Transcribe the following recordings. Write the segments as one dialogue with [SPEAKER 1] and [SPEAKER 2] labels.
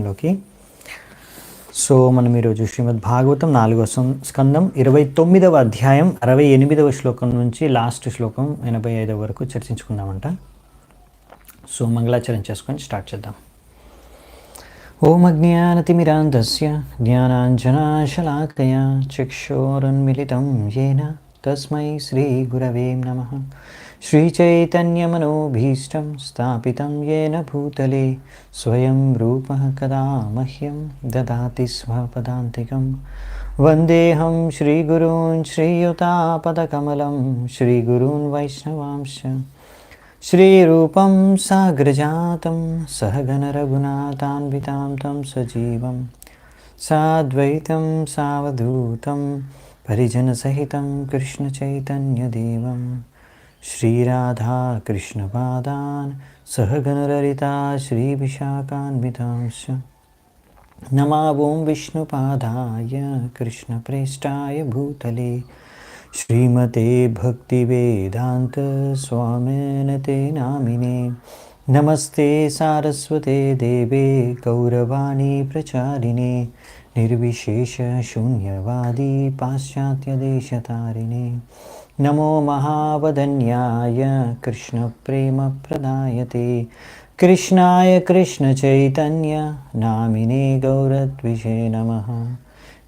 [SPEAKER 1] లోకి సో మనం ఈరోజు శ్రీమద్ భాగవతం 4వ స్కందం 29వ అధ్యాయం 68వ శ్లోకం నుంచి లాస్ట్ శ్లోకం 85 వరకు చర్చించుకుందామంట. సో మంగళాచరణ చేసుకొని స్టార్ట్ చేద్దాం. ఓం అజ్ఞానతిమిరాంధస్య జ్ఞానాంజనాశలాకయా చక్షోరున్మిలితం యేన తస్మై శ్రీగురవే నమః. శ్రీచైతన్యమనోభీష్టం స్థాపితం येन భూతలే స్వయం రూపః కదా మహ్యం దదాతి స్వపదాంతికం. వందేహం శ్రీగురూన్ శ్రీయుతాపదకమలం శ్రీగురూన్ వైష్ణవాంశ శ్రీరూపం సాగ్రజాతం సహగణ రఘునాథాన్వితాం తం సజీవం సాద్వైతం సావధూతం పరిజనసహితం కృష్ణచైతన్యదేవం శ్రీరాధా కృష్ణపాదాన్ సహగణలలితా శ్రీవిశాఖాన్వితాంశ నమావోం విష్ణుపాదాయ కృష్ణప్రేష్టాయ భూతలే శ్రీమతే భక్తివేదాంత స్వామినతే నామినే. నమస్తే సారస్వతే దేవే గౌరవాణి ప్రచారిణే నిర్విశేష శూన్యవాది పాశ్చాత్యదేశతారిణే. నమో మహావదన్యాయ కృష్ణ ప్రేమ ప్రదాయతే కృష్ణాయ కృష్ణ చైతన్య నామినే గౌరద్విషే నమః.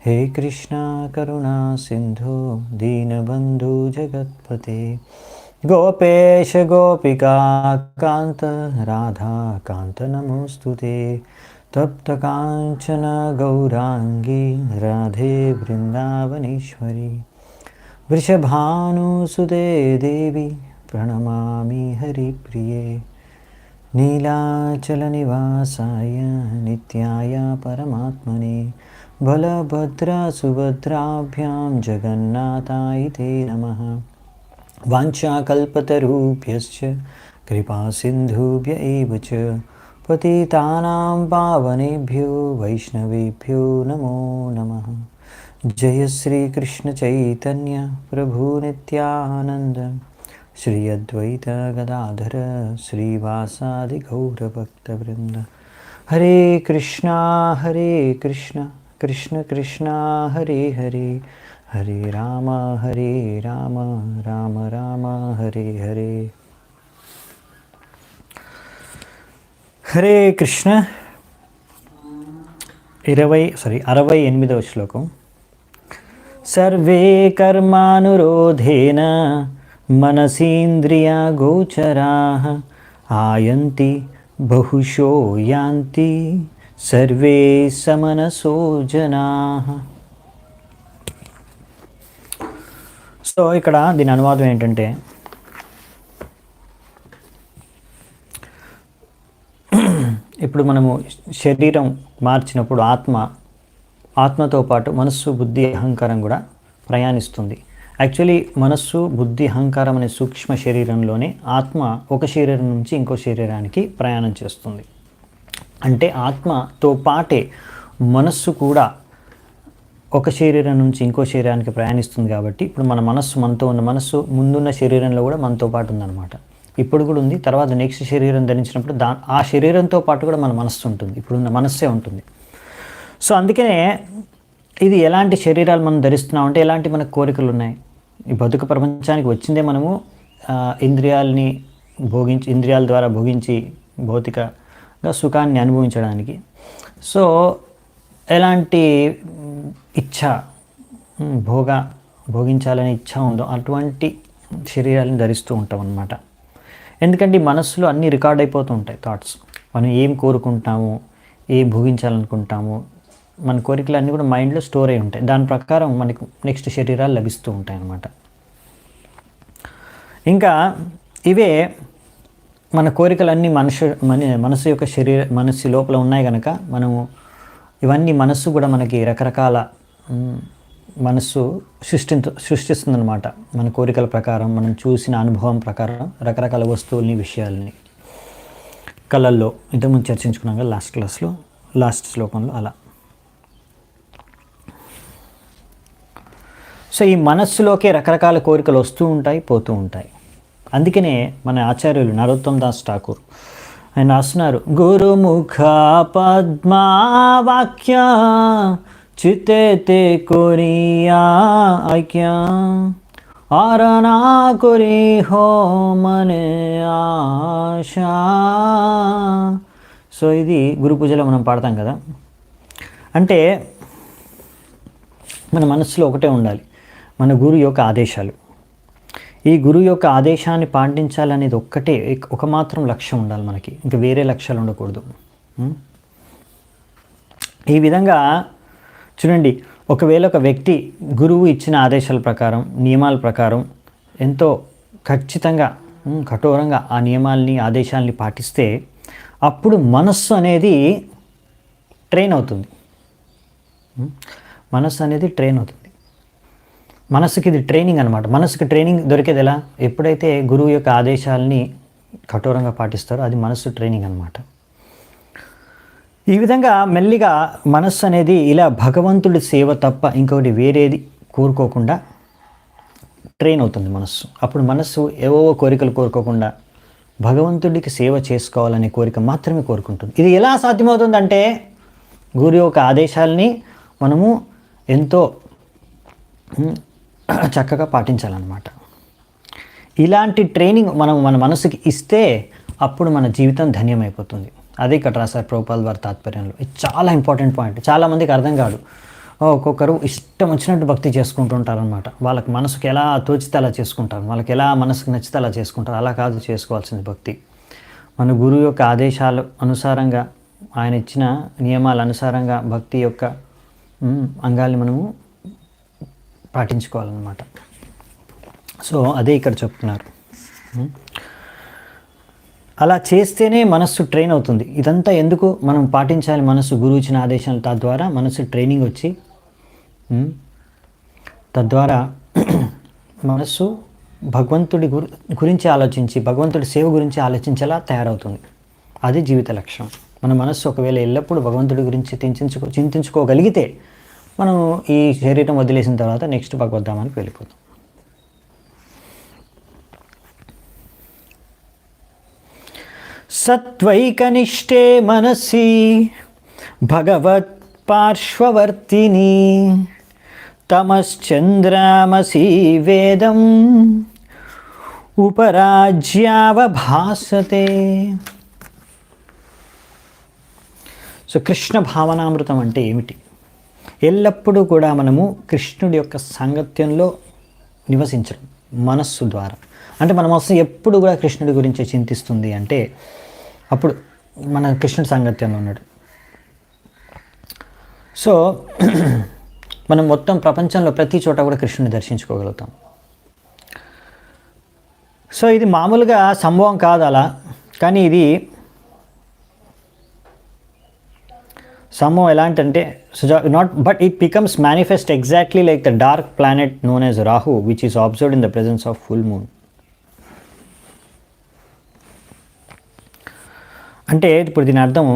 [SPEAKER 1] హే కృష్ణ కరుణా సింధు దీనబంధు జగత్పతే గోపేశ గోపికా కాంత రాధా కాంత నమోస్తుతే. తప్త కాంచన గౌరాంగి రాధే బృందావనేశ్వరి వృషభానుసుతే దేవి ప్రణమామి హరిప్రియే. నీలాచల నివాసాయ నిత్యాయ పరమాత్మనే బలభద్ర సుభద్రాభ్యాం జగన్నాథాయ తే నమః. వాంఛాకల్పతరుభ్యశ్చ కృపా సింధుభ్య ఏవ చ పతితానాం పావనేభ్యో వైష్ణవేభ్యో నమో నమః. జయ శ్రీ కృష్ణ చైతన్య ప్రభు నిత్యానంద శ్రీ అద్వైత గదాధర శ్రీవాసాది గౌరభక్తవృంద. హరే కృష్ణ కృష్ణ కృష్ణ హరే హరే హరే రామ రామ రామ హరే హరే. హరే కృష్ణ. 68వ శ్లోకం. సర్వే కర్మానురోధేన మనసీంద్రియ గోచరాః ఆయంతి బహుశో యాంతి సర్వే సమనసో జనాః. సో ఇక్కడ దీని అనువాదం ఏంటంటే, ఇప్పుడు మనము శరీరం మార్చినప్పుడు ఆత్మతో పాటు మనస్సు బుద్ధి అహంకారం కూడా ప్రయాణిస్తుంది. యాక్చువల్లీ మనస్సు బుద్ధి అహంకారం అనే సూక్ష్మ శరీరంలోనే ఆత్మ ఒక శరీరం నుంచి ఇంకో శరీరానికి ప్రయాణం చేస్తుంది. అంటే ఆత్మతో పాటే మనస్సు కూడా ఒక శరీరం నుంచి ఇంకో శరీరానికి ప్రయాణిస్తుంది. కాబట్టి ఇప్పుడు మనతో ఉన్న మనస్సు ముందున్న శరీరంలో కూడా మనతో పాటు ఉందన్నమాట. ఇప్పుడు కూడా ఉంది. తర్వాత నెక్స్ట్ శరీరం ధరించినప్పుడు ఆ శరీరంతో పాటు కూడా మన మనస్సు ఉంటుంది. ఇప్పుడున్న మనస్సే ఉంటుంది. సో అందుకనే ఇది ఎలాంటి శరీరాలు మనం ధరిస్తున్నాం అంటే ఎలాంటి మనకు కోరికలు ఉన్నాయి. ఈ బతుకు ప్రపంచానికి వచ్చిందే మనము ఇంద్రియాల ద్వారా భోగించి భౌతికగా సుఖాన్ని అనుభవించడానికి. సో ఎలాంటి ఇచ్ఛ భోగించాలనే ఇచ్ఛ ఉందో అటువంటి శరీరాలను ధరిస్తూ ఉంటాం అన్నమాట. ఎందుకంటే ఈ మనస్సులో అన్నీ రికార్డ్ అయిపోతూ ఉంటాయి థాట్స్. మనం ఏం కోరుకుంటాము, ఏం భోగించాలనుకుంటాము, మన కోరికలు అన్నీ కూడా మైండ్లో స్టోర్ అయి ఉంటాయి. దాని ప్రకారం మనకు నెక్స్ట్ శరీరాలు లభిస్తూ ఉంటాయి అన్నమాట. ఇంకా ఇవే మన కోరికలన్నీ మనసు యొక్క మనస్సు లోపల ఉన్నాయి కనుక మనము ఇవన్నీ మనస్సు కూడా మనకి రకరకాల మనస్సు సృష్టిస్తుందన్నమాట. మన కోరికల ప్రకారం, మనం చూసిన అనుభవం ప్రకారం రకరకాల వస్తువుల్ని, విషయాల్ని కళల్లో ఇంతకుముందు చర్చించుకున్నాం కదా లాస్ట్ శ్లోకంలో అలా. సో ఈ మనస్సులోకే రకరకాల కోరికలు వస్తూ ఉంటాయి, పోతూ ఉంటాయి. అందుకనే మన ఆచార్యులు నరోత్తమ్ దాస్ ఠాకూర్ ఆయన రాస్తున్నారు, గురుముఖ పద్మావాక్య చిత్తేతే కొరియా ఐక్య ఆరణా కొరి హో మనే ఆశా. సో ఇది గురు పూజలో మనం పాడతాం కదా. అంటే మన మనసులో ఒకటే ఉండాలి, మన గురు యొక్క ఆదేశాలు. ఈ గురువు యొక్క ఆదేశాన్ని పాటించాలనేది ఒక్కటే, ఒక మాత్రం లక్ష్యం ఉండాలి మనకి, ఇంకా వేరే లక్ష్యాలు ఉండకూడదు. ఈ విధంగా చూడండి, ఒకవేళ ఒక వ్యక్తి గురువు ఇచ్చిన ఆదేశాల ప్రకారం, నియమాల ప్రకారం ఎంతో ఖచ్చితంగా కఠోరంగా ఆ నియమాల్ని ఆదేశాలని పాటిస్తే అప్పుడు మనస్సు అనేది ట్రైన్ అవుతుంది. మనస్సు అనేది ట్రైన్ అవుతుంది. మనసుకి ఇది ట్రైనింగ్ అనమాట. మనసుకి ట్రైనింగ్ దొరికేది ఎలా? ఎప్పుడైతే గురువు యొక్క ఆదేశాలని కఠోరంగా పాటిస్తారో అది మనస్సు ట్రైనింగ్ అనమాట. ఈ విధంగా మెల్లిగా మనస్సు అనేది ఇలా భగవంతుడి సేవ తప్ప ఇంకొకటి వేరేది కోరుకోకుండా ట్రైన్ అవుతుంది మనస్సు. అప్పుడు మనస్సు ఏవో కోరికలు కోరుకోకుండా భగవంతుడికి సేవ చేసుకోవాలనే కోరిక మాత్రమే కోరుకుంటుంది. ఇది ఎలా సాధ్యమవుతుందంటే గురు యొక్క ఆదేశాలని మనము ఎంతో చక్కగా పాటించాలన్నమాట. ఇలాంటి ట్రైనింగ్ మనం మన మనసుకి ఇస్తే అప్పుడు మన జీవితం ధన్యమైపోతుంది. అదే ఇక్కడ రాశారు ప్రభుపాద వారి తాత్పర్యంలో. ఇది చాలా ఇంపార్టెంట్ పాయింట్. చాలామందికి అర్థం కాదు. ఒక్కొక్కరు ఇష్టం వచ్చినట్టు భక్తి చేసుకుంటూ ఉంటారనమాట. వాళ్ళకి మనసుకు ఎలా తోచితే అలా చేసుకుంటారు, వాళ్ళకి ఎలా మనసుకు నచ్చితే అలా చేసుకుంటారు. అలా కాదు చేసుకోవాల్సింది భక్తి. మన గురువు యొక్క ఆదేశాలు అనుసారంగా, ఆయన ఇచ్చిన నియమాల అనుసారంగా భక్తి యొక్క అంగాల్ని మనము పాటించుకోవాలన్నమాట. సో అదే ఇక్కడ చెప్తున్నారు. అలా చేస్తేనే మనస్సు ట్రైన్ అవుతుంది. ఇదంతా ఎందుకు మనం పాటించాలి? మనస్సు గురువు ఇచ్చిన ఆదేశాలు, తద్వారా మనస్సు ట్రైనింగ్ వచ్చి తద్వారా మనస్సు భగవంతుడి గురించి ఆలోచించి, భగవంతుడి సేవ గురించి ఆలోచించేలా తయారవుతుంది. అది జీవిత లక్ష్యం. మన మనస్సు ఒకవేళ ఎల్లప్పుడూ భగవంతుడి గురించి చింతించుకోగలిగితే మనం ఈ శరీరం వదిలేసిన తర్వాత నెక్స్ట్ భగవద్ధామానికి వెళ్ళిపోతాం. సత్వైకనిష్టే మనసి భగవత్ పార్శ్వవర్తిని తమశ్చంద్రమసి వేదం ఉపరాజ్యావభాసతే. సో కృష్ణ భావనామృతం అంటే ఏమిటి? ఎల్లప్పుడూ కూడా మనము కృష్ణుడి యొక్క సాంగత్యంలో నివసించడం మనస్సు ద్వారా. అంటే మన మనస్సు ఎప్పుడు కూడా కృష్ణుడి గురించి చింతిస్తుంది అంటే అప్పుడు మన కృష్ణుడి సాంగత్యంలో ఉన్నాడు. సో మనం మొత్తం ప్రపంచంలో ప్రతి చోట కూడా కృష్ణుని దర్శించుకోగలుగుతాం. సో ఇది మామూలుగా సంభవం కాదు అలా, కానీ ఇది సంభవం ఎలాంటంటే not but it becomes manifest exactly like the dark planet known as Rahu which is observed in the presence of full moon. అంటే ఇప్పుడు దీని అర్థం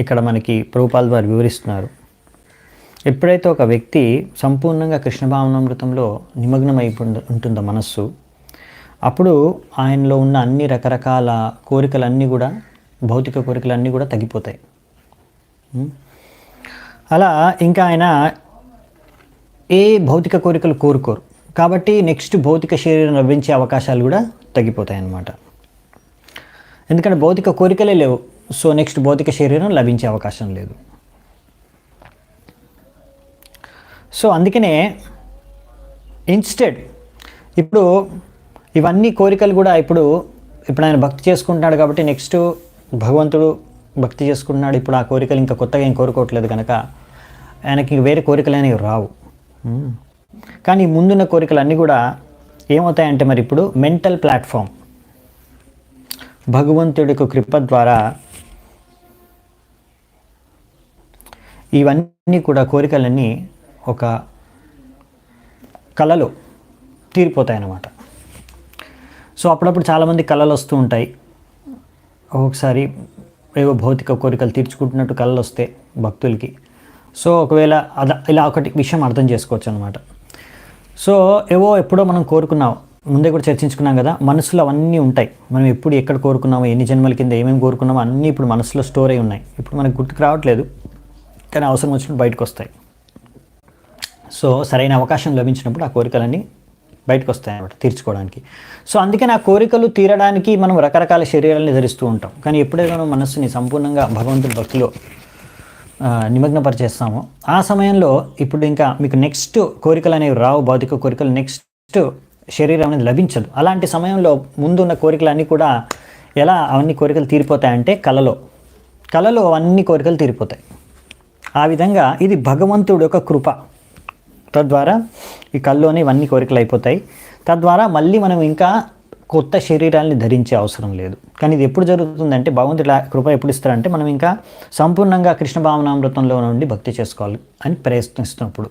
[SPEAKER 1] ఇక్కడ మనకి ప్రభుపాద వారు వివరిస్తున్నారు. ఎప్పుడైతే ఒక వ్యక్తి సంపూర్ణంగా కృష్ణ భావనామృతంలో నిమగ్నమై ఉంటుందో మనస్సు, అప్పుడు ఆయనలో ఉన్న అన్ని రకరకాల కోరికలన్నీ కూడా, భౌతిక కోరికలన్నీ కూడా తగ్గిపోతాయి. అలా ఇంకా ఆయన ఏ భౌతిక కోరికలు కోరుకోరు. కాబట్టి నెక్స్ట్ భౌతిక శరీరం లభించే అవకాశాలు కూడా తగ్గిపోతాయి అన్నమాట. ఎందుకంటే భౌతిక కోరికలే లేవు. సో నెక్స్ట్ భౌతిక శరీరం లభించే అవకాశం లేదు. సో అందుకనే ఇన్స్టెడ్ ఇప్పుడు ఇవన్నీ కోరికలు కూడా ఇప్పుడు ఆయన భక్తి చేసుకుంటున్నాడు కాబట్టి నెక్స్ట్ భగవంతుడు భక్తి చేసుకుంటున్నాడు. ఇప్పుడు ఆ కోరికలు ఇంకా కొత్తగా ఏం కోరుకోవట్లేదు కనుక ఆయనకి వేరే కోరికలు అనేవి రావు. కానీ ముందున్న కోరికలు అన్నీ కూడా ఏమవుతాయంటే మరి ఇప్పుడు మెంటల్ ప్లాట్ఫామ్ భగవంతుడి కృప ద్వారా ఇవన్నీ కూడా కోరికలన్నీ ఒక కళలో తీరిపోతాయి అన్నమాట. సో అప్పుడప్పుడు చాలామంది కళలు వస్తూ ఉంటాయి. ఒక్కొక్కసారి ఏవో భౌతిక కోరికలు తీర్చుకుంటున్నట్టు కళలు వస్తే భక్తులకి. సో ఒకవేళ ఇలా ఒకటి విషయం అర్థం చేసుకోవచ్చు అనమాట. సో ఎప్పుడో మనం కోరుకున్నాం, ముందే కూడా చర్చించుకున్నాం కదా, మనసులో అవన్నీ ఉంటాయి. మనం ఎప్పుడు ఎక్కడ కోరుకున్నామో, ఎన్ని జన్మల కింద ఏమేమి కోరుకున్నామో అన్నీ ఇప్పుడు మనసులో స్టోర్ అయి ఉన్నాయి. ఇప్పుడు మనకు గుర్తుకు రావట్లేదు, కానీ అవసరం వచ్చినప్పుడు బయటకు వస్తాయి. సో సరైన అవకాశం లభించినప్పుడు ఆ కోరికలన్నీ బయటకు వస్తాయి అన్నమాట తీర్చుకోవడానికి. సో అందుకని ఆ కోరికలు తీరడానికి మనం రకరకాల శరీరాలని ధరిస్తూ ఉంటాం. కానీ ఎప్పుడైతే మనం మనస్సుని సంపూర్ణంగా భగవంతుడి భక్తిలో నిమగ్నపరిచేస్తామో ఆ సమయంలో ఇప్పుడు ఇంకా మీకు నెక్స్ట్ కోరికలు అనేవి రావు. భౌతిక కోరికలు నెక్స్ట్ శరీరం అనేది లభించదు. అలాంటి సమయంలో ముందున్న కోరికలన్నీ కూడా ఎలా అవన్నీ కోరికలు తీరిపోతాయంటే కలలో అన్ని కోరికలు తీరిపోతాయి. ఆ విధంగా ఇది భగవంతుడి యొక్క కృప. తద్వారా ఈ కల్లోనే ఇవన్నీ కోరికలు అయిపోతాయి. తద్వారా మళ్ళీ మనం ఇంకా కొత్త శరీరాన్ని ధరించే అవసరం లేదు. కానీ ఇది ఎప్పుడు జరుగుతుందంటే భగవంతుడి కృప ఎప్పుడు ఇస్తారంటే మనం ఇంకా సంపూర్ణంగా కృష్ణ భావనామృతంలో నుండి భక్తి చేసుకోవాలి అని ప్రయత్నిస్తున్నప్పుడు.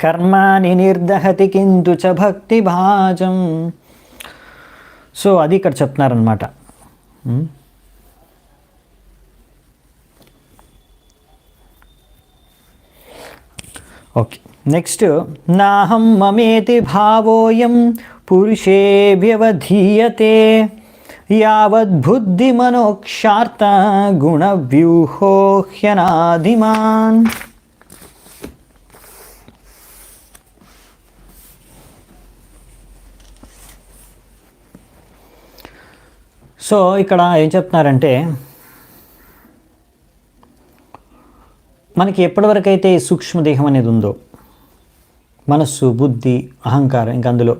[SPEAKER 1] కర్మాని నిర్దహతి కింటు చ భక్తి భాజం. సో అది ఇక్కడ చెప్తున్నారనమాట. ఓకే, నెక్స్ట్ నాహం మమేతి భావోయం పురుషే వ్యవధీయతే యావద్బుద్ధి మనోక్షార్త గుణవ్యూహో హ్యనాదిమాన్. సో ఇక్కడ ఏం చెప్తున్నారంటే మనకి ఎప్పటివరకు అయితే సూక్ష్మదేహం అనేది ఉందో, మనస్సు, బుద్ధి, అహంకారం, ఇంకా అందులో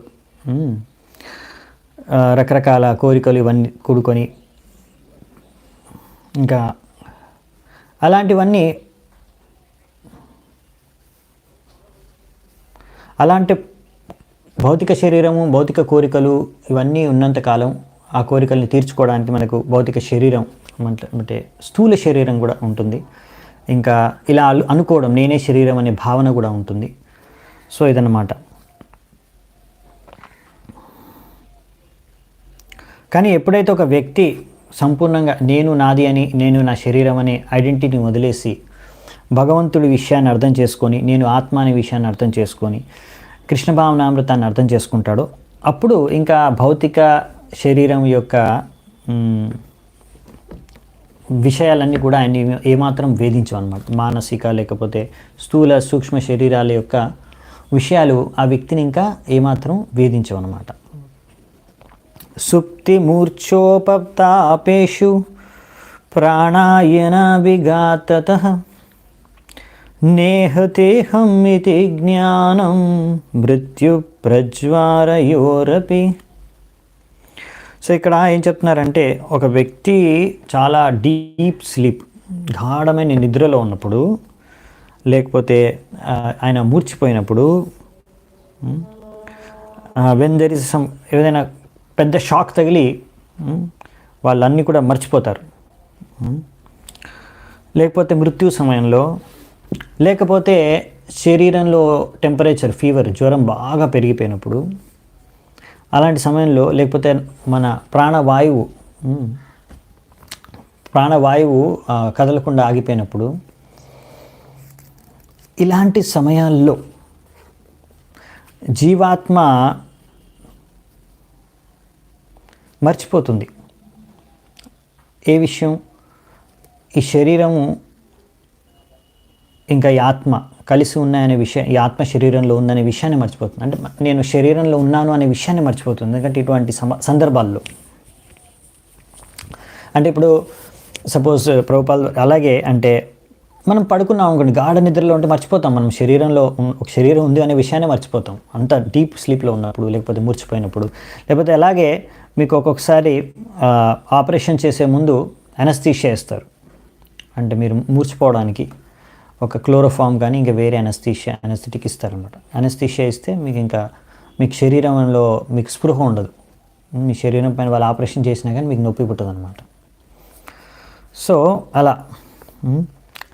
[SPEAKER 1] రకరకాల కోరికలు ఇవన్నీ కూడుకొని ఇంకా అలాంటి భౌతిక శరీరము, భౌతిక కోరికలు ఇవన్నీ ఉన్నంతకాలం ఆ కోరికల్ని తీర్చుకోవడానికి మనకు భౌతిక శరీరం అంటే స్థూల శరీరం కూడా ఉంటుంది. ఇంకా ఇలా అనుకోవడం నేనే శరీరం అనే భావన కూడా ఉంటుంది. సో ఇదన్నమాట. కానీ ఎప్పుడైతే ఒక వ్యక్తి సంపూర్ణంగా నేను నాది అని, నేను నా శరీరం అనే ఐడెంటిటీని వదిలేసి భగవంతుడి విషయాన్ని అర్థం చేసుకొని, నేను ఆత్మ అనే విషయాన్ని అర్థం చేసుకొని కృష్ణ భావనామృతాన్ని అర్థం చేసుకుంటాడో అప్పుడు ఇంకా భౌతిక శరీరం యొక్క విషయాలన్నీ కూడా ఆయన ఏమాత్రం వేధించవు అన్నమాట. మానసిక లేకపోతే స్థూల సూక్ష్మ శరీరాల యొక్క విషయాలు ఆ వ్యక్తిని ఇంకా ఏమాత్రం వేధించవు అన్నమాట. సుప్తి మూర్ఛోపతాపేషు ప్రాణాయన విఘాతతః నేహతేహం ఇతి జ్ఞానం మృత్యు ప్రజ్వారయోరపి. సో ఇక్కడ ఏం చెప్తున్నారంటే ఒక వ్యక్తి చాలా డీప్ స్లీప్, గాఢమైన నిద్రలో ఉన్నప్పుడు, లేకపోతే ఆయన మూర్చిపోయినప్పుడు, వెన్ దెర్ ఇస్ సమ్ ఏదైనా పెద్ద షాక్ తగిలి వాళ్ళన్నీ కూడా మర్చిపోతారు. లేకపోతే మృత్యు సమయంలో, లేకపోతే శరీరంలో టెంపరేచర్, ఫీవర్, జ్వరం బాగా పెరిగిపోయినప్పుడు, అలాంటి సమయంలో, లేకపోతే మన ప్రాణవాయువు కదలకుండా ఆగిపోయినప్పుడు, ఇలాంటి సమయాల్లో జీవాత్మ మర్చిపోతుంది ఏ విషయం, ఈ శరీరము ఇంకా ఈ ఆత్మ కలిసి ఉన్నాయనే విషయం, ఈ ఆత్మ శరీరంలో ఉందనే విషయాన్ని మర్చిపోతుంది. అంటే నేను శరీరంలో ఉన్నాను అనే విషయాన్ని మర్చిపోతుంది. ఎందుకంటే ఇటువంటి సందర్భాల్లో, అంటే ఇప్పుడు సపోజ్ ప్రభుపాల్ అలాగే, అంటే మనం పడుకున్నాం అనుకోండి, గాఢ నిద్రలో ఉంటే మర్చిపోతాం మనం శరీరంలో ఒక శరీరం ఉంది అనే విషయాన్ని మర్చిపోతాం, అంత డీప్ స్లీప్లో ఉన్నప్పుడు, లేకపోతే మూర్చిపోయినప్పుడు. లేకపోతే అలాగే మీకు ఒక్కొక్కసారి ఆపరేషన్ చేసే ముందు అనస్థీషియా ఇస్తారు. అంటే మీరు మూర్చిపోవడానికి ఒక క్లోరోఫామ్ కానీ ఇంకా వేరే అనస్థెటిక్ ఇస్తారనమాట. అనస్థీషియా ఇస్తే మీకు శరీరంలో మీకు స్పృహ ఉండదు. మీ శరీరం పైన వాళ్ళు ఆపరేషన్ చేసినా కానీ మీకు నొప్పి పుట్టదు అనమాట. సో అలా,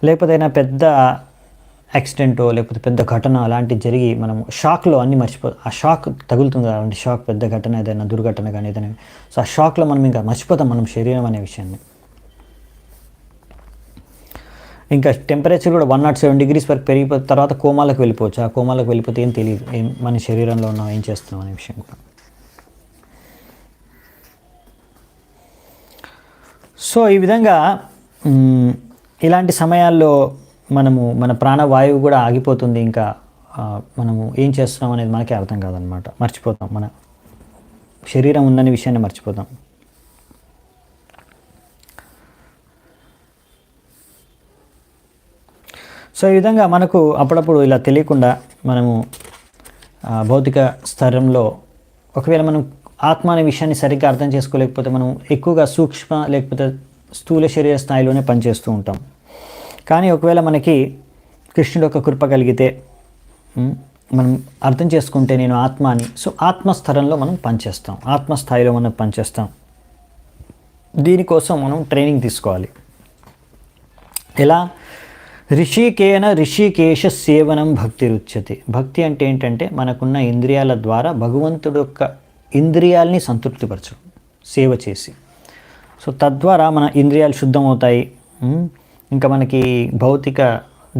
[SPEAKER 1] లేకపోతే అయినా పెద్ద యాక్సిడెంటో లేకపోతే పెద్ద ఘటన అలాంటివి జరిగి మనము షాక్లో అన్నీ ఆ షాక్ తగులుతుంది కదా, అంటే షాక్, పెద్ద ఘటన, ఏదైనా దుర్ఘటన కానీ ఏదైనా, సో ఆ షాక్లో మనం ఇంకా మర్చిపోతాం మనం శరీరం అనే విషయాన్ని. ఇంకా టెంపరేచర్ కూడా 107 degrees వరకు పెరిగిపోతే తర్వాత కోమాలకు వెళ్ళిపోవచ్చు. ఆ కోమాలకు వెళ్ళిపోతే ఏం తెలియదు, ఏం మన శరీరంలో ఉన్నాం, ఏం చేస్తున్నాం అనే విషయం కూడా. సో ఈ విధంగా ఇలాంటి సమయాల్లో మన ప్రాణవాయువు కూడా ఆగిపోతుంది. ఇంకా మనము ఏం చేస్తున్నాం అనేది మనకే అర్థం కాదనమాట. మర్చిపోతాం, మన శరీరం ఉందనే విషయాన్ని మర్చిపోతాం. సో ఈ విధంగా మనకు అప్పుడప్పుడు ఇలా తెలియకుండా మనము భౌతిక స్థలంలో ఒకవేళ మనం ఆత్మ అనే విషయాన్ని సరిగ్గా అర్థం చేసుకోలేకపోతే మనం ఎక్కువగా సూక్ష్మ లేకపోతే స్థూల శరీర స్థాయిలోనే పనిచేస్తూ ఉంటాం. కానీ ఒకవేళ మనకి కృష్ణుడు యొక్క కృప కలిగితే మనం అర్థం చేసుకుంటే నేను ఆత్మ అని, సో ఆత్మస్థలంలో మనం పనిచేస్తాం, ఆత్మస్థాయిలో మనం పనిచేస్తాం. దీనికోసం మనం ట్రైనింగ్ తీసుకోవాలి. ఎలా? ఋషికేశ సేవనం భక్తి రుచ్యతే. భక్తి అంటే ఏంటంటే మనకున్న ఇంద్రియాల ద్వారా భగవంతుడు యొక్క ఇంద్రియాలని సంతృప్తిపరచడం, సేవ చేసి. సో తద్వారా మన ఇంద్రియాలు శుద్ధమవుతాయి. ఇంకా మనకి భౌతిక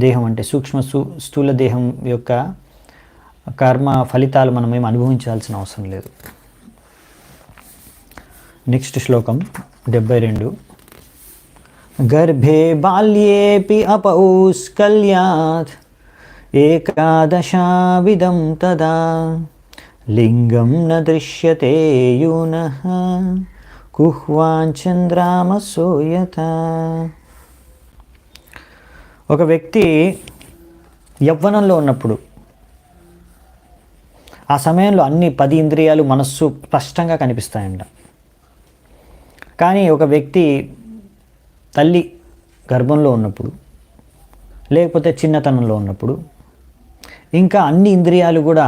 [SPEAKER 1] దేహం అంటే సూక్ష్మ స్థూల దేహం యొక్క కర్మ ఫలితాలు మనం ఏం అనుభవించాల్సిన అవసరం లేదు. నెక్స్ట్ శ్లోకం 72. గర్భే బాల్యేపి అపౌస్కల్యాత్ ఏకాదశావిధం తదా లింగం న దృశ్యతే యూనః కుహ్వాంచంద్రామసోయత. ఒక వ్యక్తి యవ్వనంలో ఉన్నప్పుడు ఆ సమయంలో అన్ని 10 ఇంద్రియాలు మనస్సు స్పష్టంగా కనిపిస్తాయంట. కానీ ఒక వ్యక్తి తల్లి గర్భంలో ఉన్నప్పుడు లేకపోతే చిన్నతనంలో ఉన్నప్పుడు ఇంకా అన్ని ఇంద్రియాలు కూడా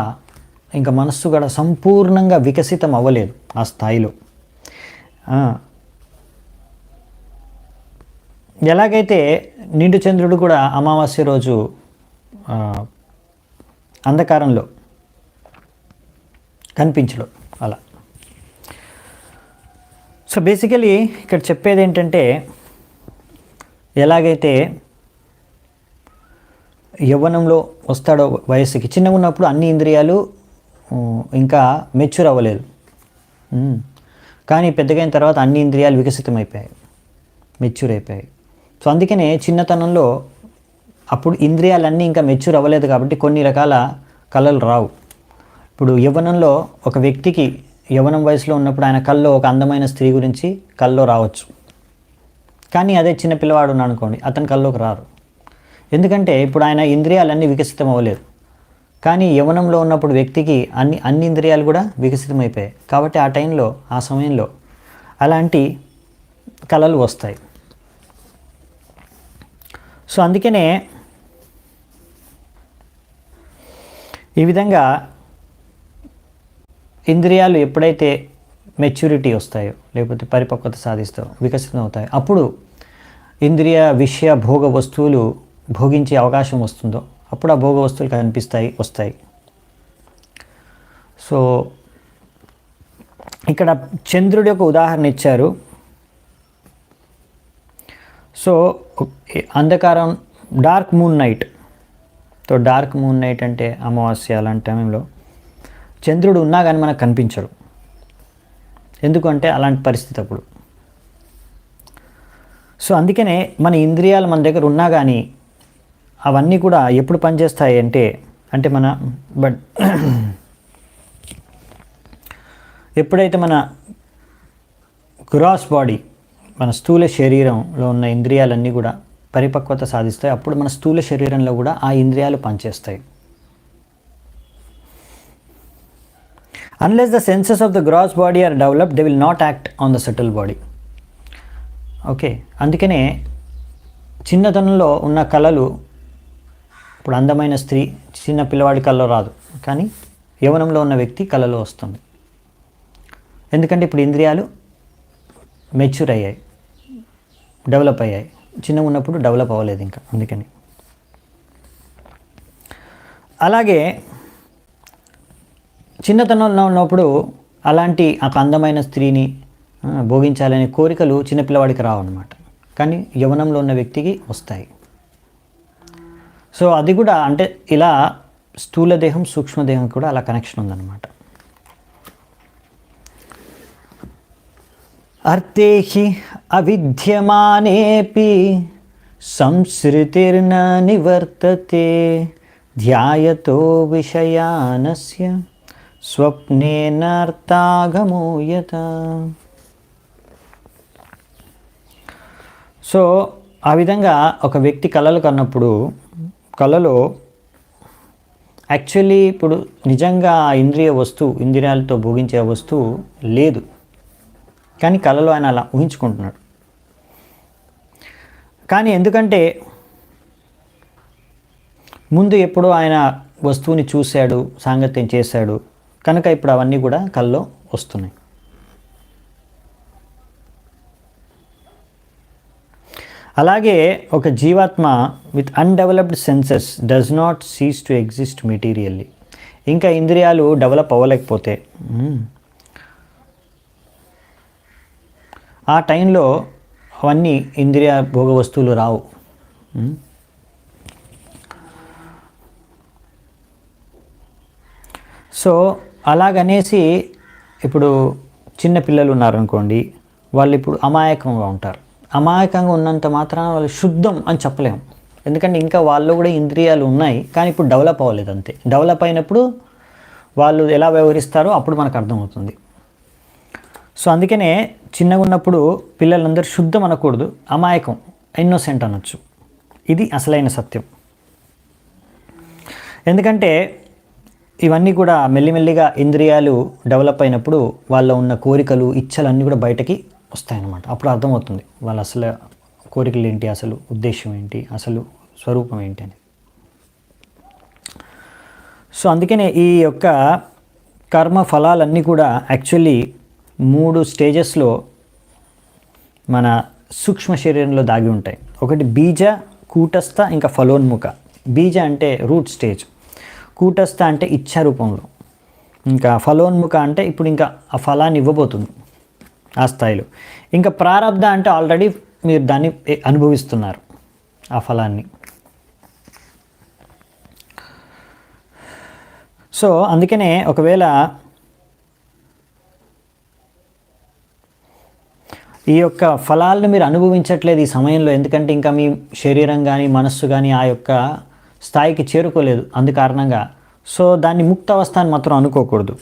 [SPEAKER 1] ఇంకా మనస్సు కూడా సంపూర్ణంగా వికసితం అవ్వలేదు ఆ స్థాయిలో. ఎలాగైతే నిండు చంద్రుడు కూడా అమావాస్య రోజు అంధకారంలో కనిపించడు అలా. సో బేసికలీ ఇక్కడ చెప్పేది ఏంటంటే ఎలాగైతే యవ్వనంలో వస్తాడో వయస్సుకి, చిన్నగా ఉన్నప్పుడు అన్ని ఇంద్రియాలు ఇంకా మెచ్యూర్ అవ్వలేదు, కానీ పెద్దగైన తర్వాత అన్ని ఇంద్రియాలు వికసితమైపోయాయి, మెచ్యూర్ అయిపోయాయి. సో అందుకనే చిన్నతనంలో అప్పుడు ఇంద్రియాలన్నీ ఇంకా మెచ్యూర్ అవ్వలేదు కాబట్టి కొన్ని రకాల కళలు రావు. ఇప్పుడు యవ్వనంలో ఒక వ్యక్తికి యవ్వనం వయసులో ఉన్నప్పుడు ఆయన కల్లో ఒక అందమైన స్త్రీ గురించి కల్లో రావచ్చు. కానీ అదే చిన్న పిల్లవాడు ఉన్నాడు అనుకోండి, అతని కల్లోకి రారు. ఎందుకంటే ఇప్పుడు ఆయన ఇంద్రియాలన్నీ వికసితం అవ్వలేదు. కానీ యవ్వనంలో ఉన్నప్పుడు వ్యక్తికి అన్ని ఇంద్రియాలు కూడా వికసితమైపోయాయి కాబట్టి ఆ టైంలో, ఆ సమయంలో అలాంటి కళలు వస్తాయి. సో అందుకనే ఈ విధంగా ఇంద్రియాలు ఎప్పుడైతే మెచ్యూరిటీ వస్తాయో లేకపోతే పరిపక్వత సాధిస్తాయో, వికసితం అవుతాయో, అప్పుడు ఇంద్రియ విషయ భోగ వస్తువులు భోగించే అవకాశం వస్తుందో అప్పుడు ఆ భోగ వస్తువులు వస్తాయి. సో ఇక్కడ చంద్రుడి యొక్క ఉదాహరణ ఇచ్చారు. సో అంధకారం, dark moon night. So dark moon night అంటే అమావాస్య అలాంటి టైంలో చంద్రుడు ఉన్నా కానీ మనకు కనిపించడు. ఎందుకంటే అలాంటి పరిస్థితి అప్పుడు. సో అందుకనే మన ఇంద్రియాలు మన దగ్గర ఉన్నా కానీ అవన్నీ కూడా ఎప్పుడు పనిచేస్తాయి అంటే ఎప్పుడైతే మన గ్రాస్ బాడీ, మన స్థూల శరీరంలో ఉన్న ఇంద్రియాలన్నీ కూడా పరిపక్వత సాధిస్తాయి, అప్పుడు మన స్థూల శరీరంలో కూడా ఆ ఇంద్రియాలు పనిచేస్తాయి. Unless the senses of the gross body are developed, they will not act on the subtle body. Okay, అందుకనే చిన్నతనంలో ఉన్న కళలు ఇప్పుడు అందమైన స్త్రీ చిన్న పిల్లవాడి కళలో రాదు, కానీ యవ్వనంలో ఉన్న వ్యక్తి కళలో వస్తుంది. ఎందుకంటే ఇప్పుడు ఇంద్రియాలు మెచ్యూర్ అయ్యాయి, డెవలప్ అయ్యాయి. చిన్నగా ఉన్నప్పుడు డెవలప్ అవ్వలేదు ఇంకా, అందుకని. అలాగే చిన్నతనంలో ఉన్నప్పుడు అలాంటి ఒక అందమైన స్త్రీని భోగించాలనే కోరికలు చిన్నపిల్లవాడికి రావు అన్నమాట, కానీ యవ్వనంలో ఉన్న వ్యక్తికి వస్తాయి. సో అది కూడా అంటే ఇలా స్థూల దేహం సూక్ష్మదేహం కూడా అలా కనెక్షన్ ఉందన్నమాట. అర్థేహి అవిద్యమానేపి సంసృతిర్న నివర్తతే ధ్యాయతో విషయానస్య స్వప్నేనార్థాగమూయత. సో ఆ విధంగా ఒక వ్యక్తి కళలు కన్నప్పుడు కళలో యాక్చువల్లీ ఇప్పుడు నిజంగా ఆ ఇంద్రియాలతో భోగించే వస్తువు లేదు, కానీ కళలో ఆయన అలా ఊహించుకుంటున్నాడు. కానీ ఎందుకంటే ముందు ఎప్పుడో ఆయన వస్తువుని చూశాడు, సాంగత్యం చేశాడు, కనుక ఇప్పుడు అవన్నీ కూడా కళ్ళలో వస్తున్నాయి. అలాగే ఒక జీవాత్మ with undeveloped senses does not cease to exist materially. ఇంకా ఇంద్రియాలు డెవలప్ అవ్వలేకపోతే ఆ టైంలో అవన్నీ ఇంద్రియ భోగ వస్తువులు రావు. సో అలాగనేసి ఇప్పుడు చిన్న పిల్లలు ఉన్నారనుకోండి, వాళ్ళు ఇప్పుడు అమాయకంగా ఉంటారు. అమాయకంగా ఉన్నంత మాత్రాన వాళ్ళు శుద్ధం అని చెప్పలేము, ఎందుకంటే ఇంకా వాళ్ళు కూడా ఇంద్రియాలు ఉన్నాయి, కానీ ఇప్పుడు డెవలప్ అవ్వలేదు అంతే. డెవలప్ అయినప్పుడు వాళ్ళు ఎలా వ్యవహరిస్తారో అప్పుడు మనకు అర్థమవుతుంది. సో అందుకనే చిన్నగా ఉన్నప్పుడు పిల్లలందరూ శుద్ధం అనకూడదు, అమాయకం, ఇన్నోసెంట్ అనొచ్చు. ఇది అసలైన సత్యం. ఎందుకంటే ఇవన్నీ కూడా మెల్లిమెల్లిగా ఇంద్రియాలు డెవలప్ అయినప్పుడు వాళ్ళ ఉన్న కోరికలు, ఇచ్చలు అన్నీ కూడా బయటకి వస్తాయన్నమాట. అప్పుడు అర్థమవుతుంది వాళ్ళ అసలు కోరికలు ఏంటి, అసలు ఉద్దేశం ఏంటి, అసలు స్వరూపం ఏంటి అని. సో అందుకనే ఈ యొక్క కర్మ ఫలాలన్నీ కూడా యాక్చువల్లీ 3 స్టేజెస్లో మన సూక్ష్మ శరీరంలో దాగి ఉంటాయి. ఒకటి బీజ, కూటస్థ, ఇంకా ఫలోన్ముఖ. బీజ అంటే రూట్ స్టేజ్, కూటస్థ అంటే ఇచ్ఛా రూపంలో, ఇంకా ఫలోన్ముఖ అంటే ఇప్పుడు ఇంకా ఆ ఫలాన్ని ఇవ్వబోతుంది ఆ స్థాయిలో. ఇంకా ప్రారబ్ధ అంటే ఆల్రెడీ మీరు దాన్ని అనుభవిస్తున్నారు ఆ ఫలాన్ని. సో అందుకనే ఒకవేళ ఈ యొక్క ఫలాలను మీరు అనుభవించట్లేదు ఈ సమయంలో, ఎందుకంటే ఇంకా మీ శరీరం కానీ మనస్సు కానీ ఆ యొక్క స్థాయికి చేరుకోలేదు అందుకారణంగా. సో దాన్ని ముక్త అవస్థ అని మాత్రం అనుకోకూడదు.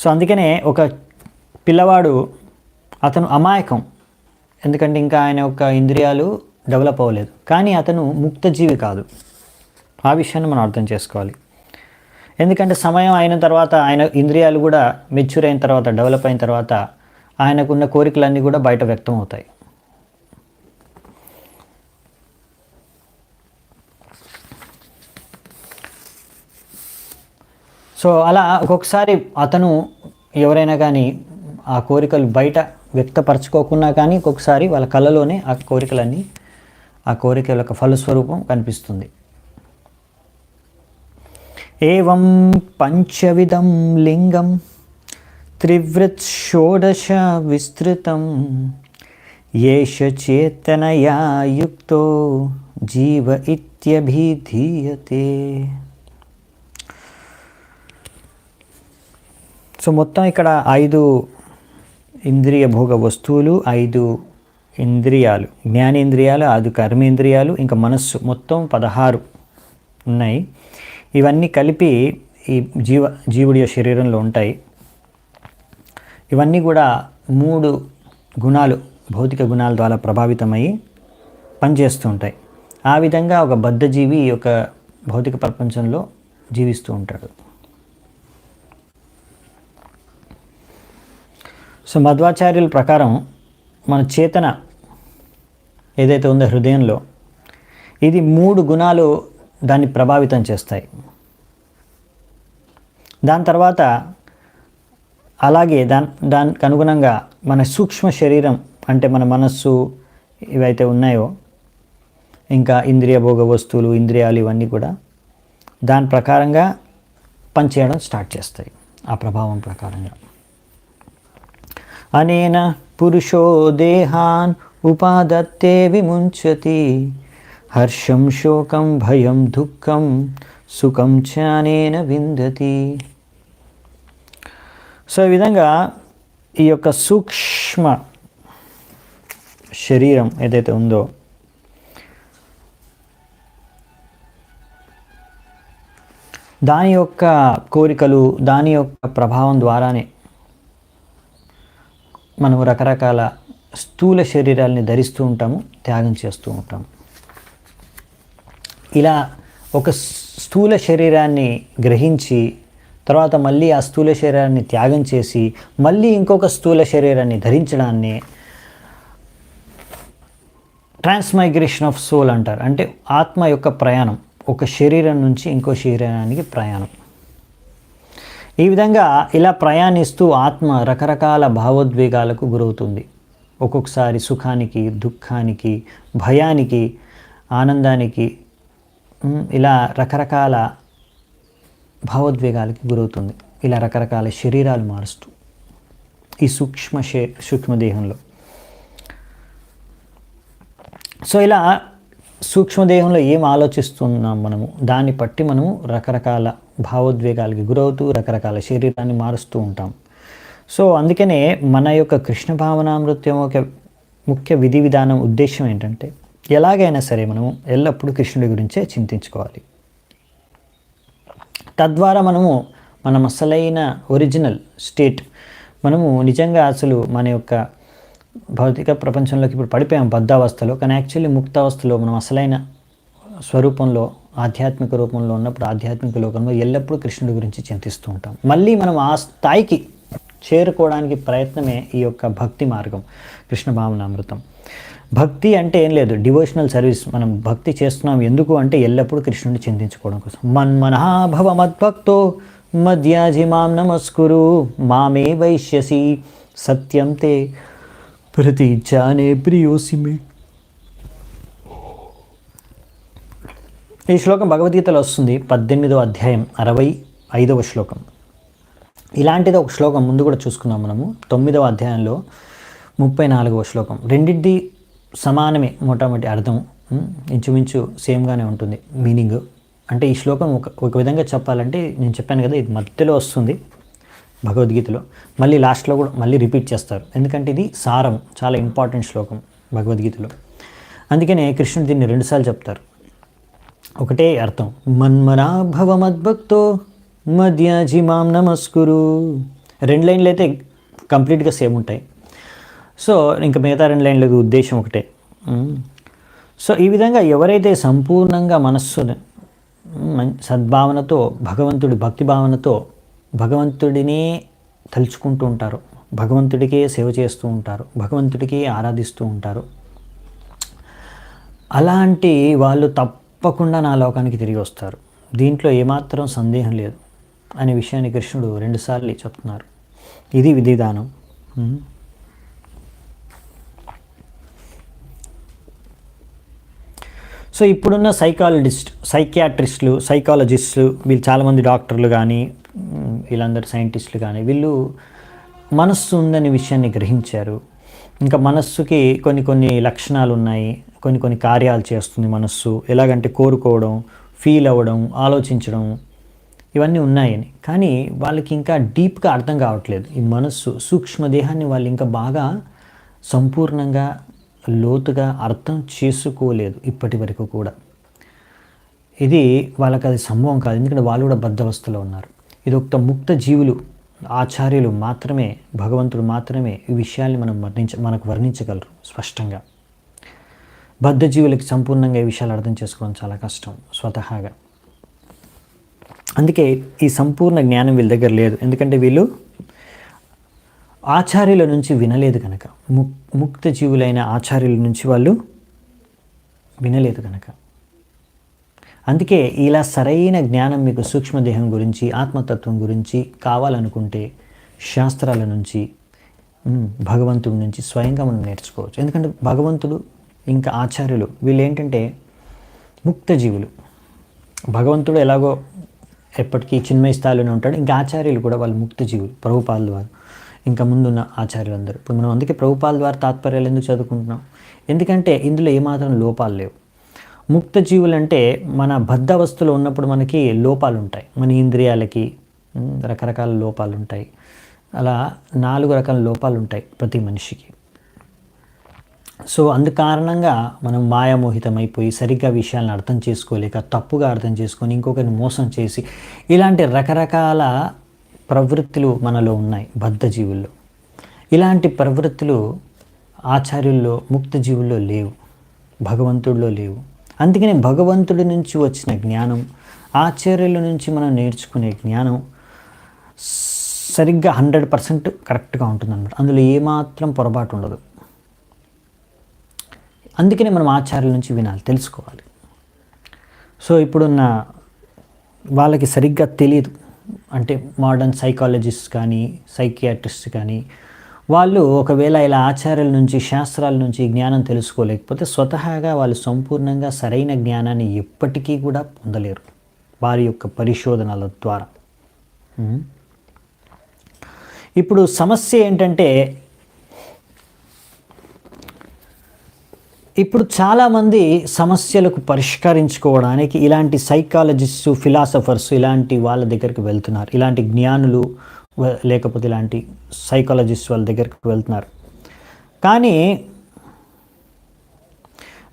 [SPEAKER 1] సో అందుకనే ఒక పిల్లవాడు అతను అమాయకం, ఎందుకంటే ఇంకా ఆయన యొక్క ఇంద్రియాలు డెవలప్ అవ్వలేదు, కానీ అతను ముక్త జీవి కాదు. ఆ విషయాన్ని మనం అర్థం చేసుకోవాలి. ఎందుకంటే సమయం అయిన తర్వాత ఆయన ఇంద్రియాలు కూడా మెచ్యూర్ అయిన తర్వాత, డెవలప్ అయిన తర్వాత ఆయనకున్న కోరికలన్నీ కూడా బయట వ్యక్తం అవుతాయి. సో అలా ఒక్కొక్కసారి అతను ఎవరైనా కానీ ఆ కోరికలు బయట వ్యక్తపరచుకోకున్నా కానీ ఒక్కొక్కసారి వాళ్ళ కళ్ళలోనే ఆ కోరికలన్నీ, ఆ కోరికల యొక్క ఫలస్వరూపం కనిపిస్తుంది. ఏవం పంచవిధం లింగం త్రివృత్ షోడశ విస్తృతం యేష చేతనయా యుక్తో జీవ ఇత్యభిధీయతే. సో మొత్తం ఇక్కడ 5 ఇంద్రియ భోగ వస్తువులు, 5 ఇంద్రియాలు, జ్ఞానేంద్రియాలు, 5 కర్మేంద్రియాలు, ఇంకా మనస్సు, మొత్తం 16 ఉన్నాయి. ఇవన్నీ కలిపి ఈ జీవుడి శరీరంలో ఉంటాయి. ఇవన్నీ కూడా 3 గుణాలు, భౌతిక గుణాల ద్వారా ప్రభావితమై పనిచేస్తూ ఉంటాయి. ఆ విధంగా ఒక బద్ధజీవి ఈ యొక్క భౌతిక ప్రపంచంలో జీవిస్తూ ఉంటాడు. సో మధ్వాచార్యుల ప్రకారం మన చేతన ఏదైతే ఉందో హృదయంలో, ఇది 3 గుణాలు దాన్ని ప్రభావితం చేస్తాయి. దాని తర్వాత అలాగే దానికి అనుగుణంగా మన సూక్ష్మ శరీరం అంటే మన మనస్సు ఇవైతే ఉన్నాయో, ఇంకా ఇంద్రియ భోగ వస్తువులు, ఇంద్రియాలు, ఇవన్నీ కూడా దాని ప్రకారంగా పనిచేయడం స్టార్ట్ చేస్తాయి ఆ ప్రభావం ప్రకారంగా. అనేన పురుషో దేహాన్ ఉపాదత్తే విముంచతి హర్షం శోకం భయం దుఃఖం సుఖం ఛానేన విందతి. సో ఈ విధంగా ఈ యొక్క సూక్ష్మ శరీరం ఏదైతే ఉందో దాని యొక్క కోరికలు, దాని యొక్క ప్రభావం ద్వారానే మనం రకరకాల స్థూల శరీరాల్ని ధరిస్తూ ఉంటాము, త్యాగం చేస్తూ ఉంటాము. ఇలా ఒక స్థూల శరీరాన్ని గ్రహించి తర్వాత మళ్ళీ ఆ స్థూల శరీరాన్ని త్యాగం చేసి మళ్ళీ ఇంకొక స్థూల శరీరాన్ని ధరించడాన్ని ట్రాన్స్మైగ్రేషన్ ఆఫ్ సోల్ అంటారు. అంటే ఆత్మ యొక్క ప్రయాణం, ఒక శరీరం నుంచి ఇంకో శరీరానికి ప్రయాణం. ఈ విధంగా ఇలా ప్రయాణిస్తూ ఆత్మ రకరకాల భావోద్వేగాలకు గురవుతుంది. ఒక్కొక్కసారి సుఖానికి, దుఃఖానికి, భయానికి, ఆనందానికి, ఇలా రకరకాల భావోద్వేగాలకి గురవుతుంది. ఇలా రకరకాల శరీరాలు మారుస్తూ ఈ సూక్ష్మదేహంలో. సో ఇలా సూక్ష్మదేహంలో ఏం ఆలోచిస్తున్నాం మనము, దాన్ని బట్టి మనము రకరకాల భావోద్వేగాలకి గురవుతూ రకరకాల శరీరాన్ని మారుస్తూ ఉంటాం. సో అందుకనే మన యొక్క కృష్ణ భావనామృత్యం ఒక ముఖ్య విధి విధానం ఉద్దేశం ఏంటంటే ఎలాగైనా సరే మనము ఎల్లప్పుడూ కృష్ణుడి గురించే చింతించుకోవాలి. తద్వారా మనము మన అసలైన ఒరిజినల్ స్టేట్, మనము నిజంగా అసలు మన యొక్క భౌతిక ప్రపంచంలోకి ఇప్పుడు పడిపోయాం బద్ధావస్థలో, కానీ యాక్చువల్లీ ముక్తావస్థలో మనం అసలైన స్వరూపంలో ఆధ్యాత్మిక రూపంలో ఉన్నప్పుడు ఆధ్యాత్మిక లోకంలో ఎల్లప్పుడూ కృష్ణుడి గురించి చింతిస్తూ ఉంటాం. మళ్ళీ మనం ఆ స్థాయికి చేరుకోవడానికి ప్రయత్నమే ఈ యొక్క భక్తి మార్గం, కృష్ణ భావనామృతం. భక్తి అంటే ఏం లేదు, డివోషనల్ సర్వీస్. మనం భక్తి చేస్తున్నాం ఎందుకు అంటే ఎల్లప్పుడూ కృష్ణుడిని చింతించుకోవడం కోసం. మన్మనః భవ మద్భక్తో మద్యాజి మాం నమస్కురు మామే వైష్యసి సత్యం తే ప్రతిజానే ప్రియోసి మే. ఈ శ్లోకం భగవద్గీతలో వస్తుంది, 18వ అధ్యాయం 65వ శ్లోకం. ఇలాంటిది ఒక శ్లోకం ముందు కూడా చూసుకున్నాం మనము 9వ అధ్యాయంలో 34వ శ్లోకం. రెండింటిది సమానమే, మొట్టమొదటి అర్థం ఇంచుమించు సేమ్గానే ఉంటుంది మీనింగ్. అంటే ఈ శ్లోకం ఒక విధంగా చెప్పాలంటే నేను చెప్పాను కదా, ఇది మధ్యలో వస్తుంది భగవద్గీతలో, మళ్ళీ లాస్ట్లో కూడా మళ్ళీ రిపీట్ చేస్తారు. ఎందుకంటే ఇది సారం, చాలా ఇంపార్టెంట్ శ్లోకం భగవద్గీతలో. అందుకనే కృష్ణుడు దీన్ని 2 సార్లు చెప్తారు. ఒకటే అర్థం, మన్మనా భవ మద్భక్తో మద్యాజి మాం నమస్కురు. 2 లైన్లు అయితే కంప్లీట్గా సేమ్ ఉంటాయి. సో ఇంకా మిగతా 2 లైన్లకు ఉద్దేశం ఒకటే. సో ఈ విధంగా ఎవరైతే సంపూర్ణంగా మనస్సును సద్భావనతో, భగవంతుడి భక్తి భావనతో భగవంతుడిని తలుచుకుంటూ ఉంటారు, భగవంతుడికే సేవ చేస్తూ ఉంటారు, భగవంతుడికే ఆరాధిస్తూ ఉంటారు, అలాంటి వాళ్ళు తప్పకుండా నా లోకానికి తిరిగి వస్తారు, దీంట్లో ఏమాత్రం సందేహం లేదు అనే విషయాన్ని కృష్ణుడు 2 సార్లు చెప్తున్నారు. ఇది విధిదానం. సో ఇప్పుడున్న సైకియాట్రిస్టులు, సైకాలజిస్టులు, వీళ్ళు చాలామంది డాక్టర్లు కానీ వీళ్ళందరూ సైంటిస్టులు కానీ వీళ్ళు మనస్సు ఉందనే విషయాన్ని గ్రహించారు. ఇంకా మనస్సుకి కొన్ని లక్షణాలు ఉన్నాయి, కొన్ని కార్యాలు చేస్తుంది మనస్సు. ఎలాగంటే కోరుకోవడం, ఫీల్ అవ్వడం, ఆలోచించడం, ఇవన్నీ ఉన్నాయని. కానీ వాళ్ళకి ఇంకా డీప్గా అర్థం కావట్లేదు. ఈ మనస్సు సూక్ష్మదేహాన్ని వాళ్ళు ఇంకా బాగా సంపూర్ణంగా లోతుగా అర్థం చేసుకోలేదు ఇప్పటి వరకు కూడా. ఇది వాళ్ళకి అది సంభవం కాదు, ఎందుకంటే వాళ్ళు కూడా బద్ధవస్థలో ఉన్నారు. ఇది ఒక ముక్త జీవులు, ఆచార్యులు మాత్రమే, భగవంతుడు మాత్రమే ఈ విషయాల్ని మనకు వర్ణించగలరు స్పష్టంగా. బద్ధ జీవులకి సంపూర్ణంగా ఈ విషయాలు అర్థం చేసుకోవడం చాలా కష్టం స్వతహాగా. అందుకే ఈ సంపూర్ణ జ్ఞానం వీళ్ళ దగ్గర లేదు, ఎందుకంటే వీళ్ళు ఆచార్యుల నుంచి వినలేదు కనుక, ముక్త జీవులైన ఆచార్యుల నుంచి వాళ్ళు వినలేదు కనుక. అందుకే ఇలా సరైన జ్ఞానం మీకు సూక్ష్మదేహం గురించి, ఆత్మతత్వం గురించి కావాలనుకుంటే శాస్త్రాల నుంచి, భగవంతుడి నుంచి స్వయంగా మనం నేర్చుకోవచ్చు. ఎందుకంటే భగవంతుడు ఇంకా ఆచార్యులు వీళ్ళు ఏంటంటే ముక్త జీవులు. భగవంతుడు ఎలాగో ఎప్పటికీ చిన్మయ స్థాయిలోనే ఉంటాడు, ఇంకా ఆచార్యులు కూడా వాళ్ళు ముక్త జీవులు. ప్రభుపాల ద్వారా ఇంకా ముందున్న ఆచార్యులందరూ. ఇప్పుడు మనం అందుకే ప్రభుపాల ద్వారా తాత్పర్యాలు ఎందుకు చదువుకుంటున్నాం, ఎందుకంటే ఇందులో ఏమాత్రం లోపాలు లేవు. ముక్త జీవులు అంటే మన బద్ధవస్థలో ఉన్నప్పుడు మనకి లోపాలు ఉంటాయి, మన ఇంద్రియాలకి రకరకాల లోపాలు ఉంటాయి. అలా 4 రకాల లోపాలు ఉంటాయి ప్రతి మనిషికి. సో అందు కారణంగా మనం మాయామోహితమైపోయి సరిగ్గా విషయాలను అర్థం చేసుకోలేక తప్పుగా అర్థం చేసుకొని ఇంకొకరిని మోసం చేసి ఇలాంటి రకరకాల ప్రవృత్తులు మనలో ఉన్నాయి బద్ధ జీవుల్లో. ఇలాంటి ప్రవృత్తులు ఆచార్యుల్లో, ముక్త జీవుల్లో లేవు, భగవంతుడిలో లేవు. అందుకని భగవంతుడి నుంచి వచ్చిన జ్ఞానం, ఆచార్యుల నుంచి మనం నేర్చుకునే జ్ఞానం సరిగ్గా 100% కరెక్ట్గా ఉంటుందన్నమాట. అందులో ఏమాత్రం పొరపాటు ఉండదు. అందుకనే మనం ఆచార్యుల నుంచి వినాలి, తెలుసుకోవాలి. సో ఇప్పుడున్న వాళ్ళకి సరిగ్గా తెలియదు, అంటే మోడర్న్ సైకాలజిస్ట్ కానీ సైకియాట్రిస్ట్ కానీ వాళ్ళు ఒకవేళ ఇలా ఆచార్యుల నుంచి, శాస్త్రాల నుంచి జ్ఞానం తెలుసుకోలేకపోతే స్వతహాగా వాళ్ళు సంపూర్ణంగా సరైన జ్ఞానాన్ని ఎప్పటికీ కూడా పొందలేరు వారి యొక్క పరిశోధనల ద్వారా. ఇప్పుడు సమస్య ఏంటంటే, ఇప్పుడు చాలామంది సమస్యలకు పరిష్కరించుకోవడానికి ఇలాంటి సైకాలజిస్టు, ఫిలాసఫర్స్ ఇలాంటి వాళ్ళ దగ్గరికి వెళ్తున్నారు. ఇలాంటి జ్ఞానులు లేకపోతే ఇలాంటి సైకాలజిస్ట్ వాళ్ళ దగ్గరికి వెళ్తున్నారు. కానీ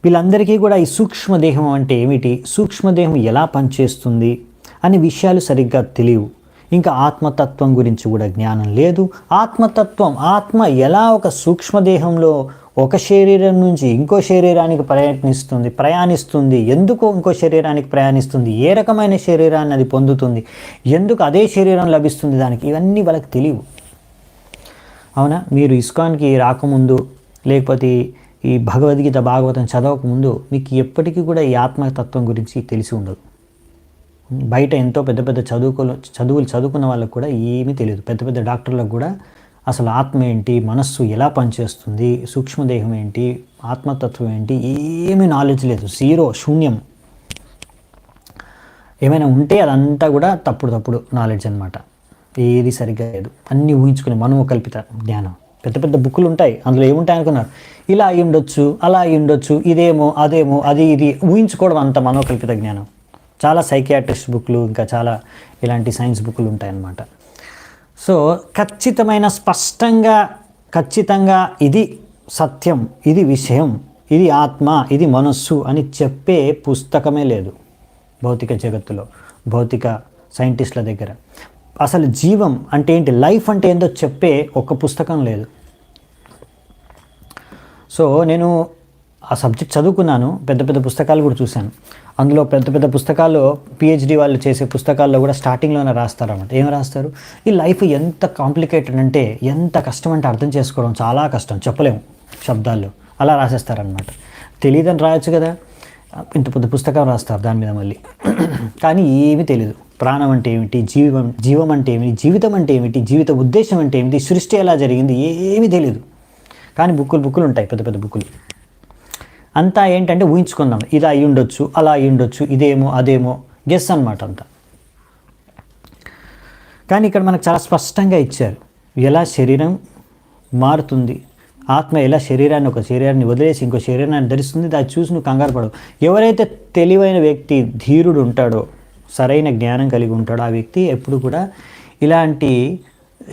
[SPEAKER 1] వీళ్ళందరికీ కూడా ఈ సూక్ష్మదేహం అంటే ఏమిటి, సూక్ష్మదేహం ఎలా పనిచేస్తుంది అనే విషయాలు సరిగ్గా తెలియవు. ఇంకా ఆత్మతత్వం గురించి కూడా జ్ఞానం లేదు. ఆత్మతత్వం, ఆత్మ ఎలా ఒక సూక్ష్మదేహంలో ఒక శరీరం నుంచి ఇంకో శరీరానికి ప్రయాణిస్తుంది, ఎందుకు ఇంకో శరీరానికి ప్రయాణిస్తుంది, ఏ రకమైన శరీరాన్ని అది పొందుతుంది, ఎందుకు అదే శరీరం లభిస్తుంది దానికి, ఇవన్నీ వాళ్ళకి తెలియవు. అవునా? మీరు ఇస్కాన్కి రాకముందు లేకపోతే ఈ భగవద్గీత, భాగవతం చదవకముందు మీకు ఎప్పటికీ కూడా ఈ ఆత్మతత్వం గురించి తెలిసి ఉండదు. బయట ఎంతో పెద్ద పెద్ద చదువులు చదువుకున్న వాళ్ళకు కూడా ఏమీ తెలియదు. పెద్ద పెద్ద డాక్టర్లకు కూడా అసలు ఆత్మ ఏంటి, మనస్సు ఎలా పనిచేస్తుంది, సూక్ష్మదేహం ఏంటి, ఆత్మతత్వం ఏంటి, ఏమీ నాలెడ్జ్ లేదు. జీరో, శూన్యం. ఏమైనా ఉంటే అదంతా కూడా తప్పుడు నాలెడ్జ్ అనమాట. ఏది సరిగ్గా లేదు, అన్నీ ఊహించుకునే మనోకల్పిత జ్ఞానం. పెద్ద పెద్ద బుక్కులు ఉంటాయి, అందులో ఏముంటాయి అనుకున్నారు, ఇలా అయి ఉండొచ్చు, అలా అయి ఉండొచ్చు, ఇదేమో అదేమో, అది ఇది ఊహించుకోవడం అంత మనోకల్పిత జ్ఞానం. చాలా సైకియాట్రిస్ట్ బుక్లు, ఇంకా చాలా ఇలాంటి సైన్స్ బుక్లు ఉంటాయన్నమాట. సో ఖచ్చితంగా ఇది సత్యం, ఇది విషయం, ఇది ఆత్మ, ఇది మనస్సు అని చెప్పే పుస్తకమే లేదు భౌతిక జగత్తులో, భౌతిక సైంటిస్టుల దగ్గర. అసలు జీవం అంటే ఏంటి, లైఫ్ అంటే ఏందో చెప్పే ఒక పుస్తకం లేదు. సో నేను ఆ సబ్జెక్ట్ చదువుకున్నాను, పెద్ద పెద్ద పుస్తకాలు కూడా చూశాను. అందులో పెద్ద పెద్ద పుస్తకాల్లో పిహెచ్డి వాళ్ళు చేసే పుస్తకాల్లో కూడా స్టార్టింగ్లోనే రాస్తారన్నమాట. ఏం రాస్తారు, ఈ లైఫ్ ఎంత కాంప్లికేటెడ్ అంటే, ఎంత కష్టం అంటే అర్థం చేసుకోవడం చాలా కష్టం, చెప్పలేము శబ్దాల్లో, అలా రాసేస్తారనమాట. తెలియదని రాయొచ్చు కదా, ఇంత పెద్ద పుస్తకం రాస్తారు దాని మీద మళ్ళీ. కానీ ఏమీ తెలియదు. ప్రాణం అంటే ఏమిటి, జీవం అంటే ఏమిటి, జీవితం అంటే ఏమిటి, జీవిత ఉద్దేశం అంటే ఏమిటి, సృష్టి ఎలా జరిగింది, ఏమీ తెలియదు. కానీ బుక్కులు ఉంటాయి, పెద్ద పెద్ద బుక్కులు. అంతా ఏంటంటే ఊహించుకుందాం, ఇది అయి ఉండొచ్చు, అలా అయి ఉండొచ్చు, ఇదేమో అదేమో, గెస్ అనమాట అంతా. కానీ ఇక్కడ మనకు చాలా స్పష్టంగా ఇచ్చారు ఎలా శరీరం మారుతుంది, ఆత్మ ఎలా ఒక శరీరాన్ని వదిలేసి ఇంకో శరీరాన్ని ధరిస్తుంది. దాన్ని చూసి నువ్వు కంగారు పడవు. ఎవరైతే తెలివైన వ్యక్తి, ధీరుడు ఉంటాడో, సరైన జ్ఞానం కలిగి ఉంటాడో, ఆ వ్యక్తి ఎప్పుడు కూడా ఇలాంటి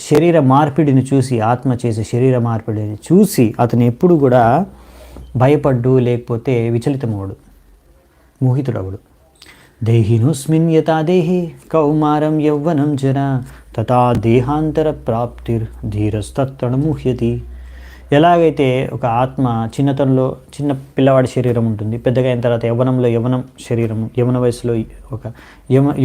[SPEAKER 1] శరీర మార్పిడిని చూసి, ఆత్మ చేసే శరీర మార్పిడిని చూసి అతను ఎప్పుడు కూడా భయపడ్డు, లేకపోతే విచలితమవుడు, మోహితుడవుడు. దేహినోస్మిన్ యథా దేహి కౌమారం యౌవనం జరా తథా దేహాంతర ప్రాప్తిర్ ధీరస్తత్తణ ముహ్యతి. ఎలాగైతే ఒక ఆత్మ చిన్నతనంలో చిన్న పిల్లవాడి శరీరం ఉంటుంది, పెద్దగా అయిన తర్వాత యవ్వనంలో యవ్వన వయసులో ఒక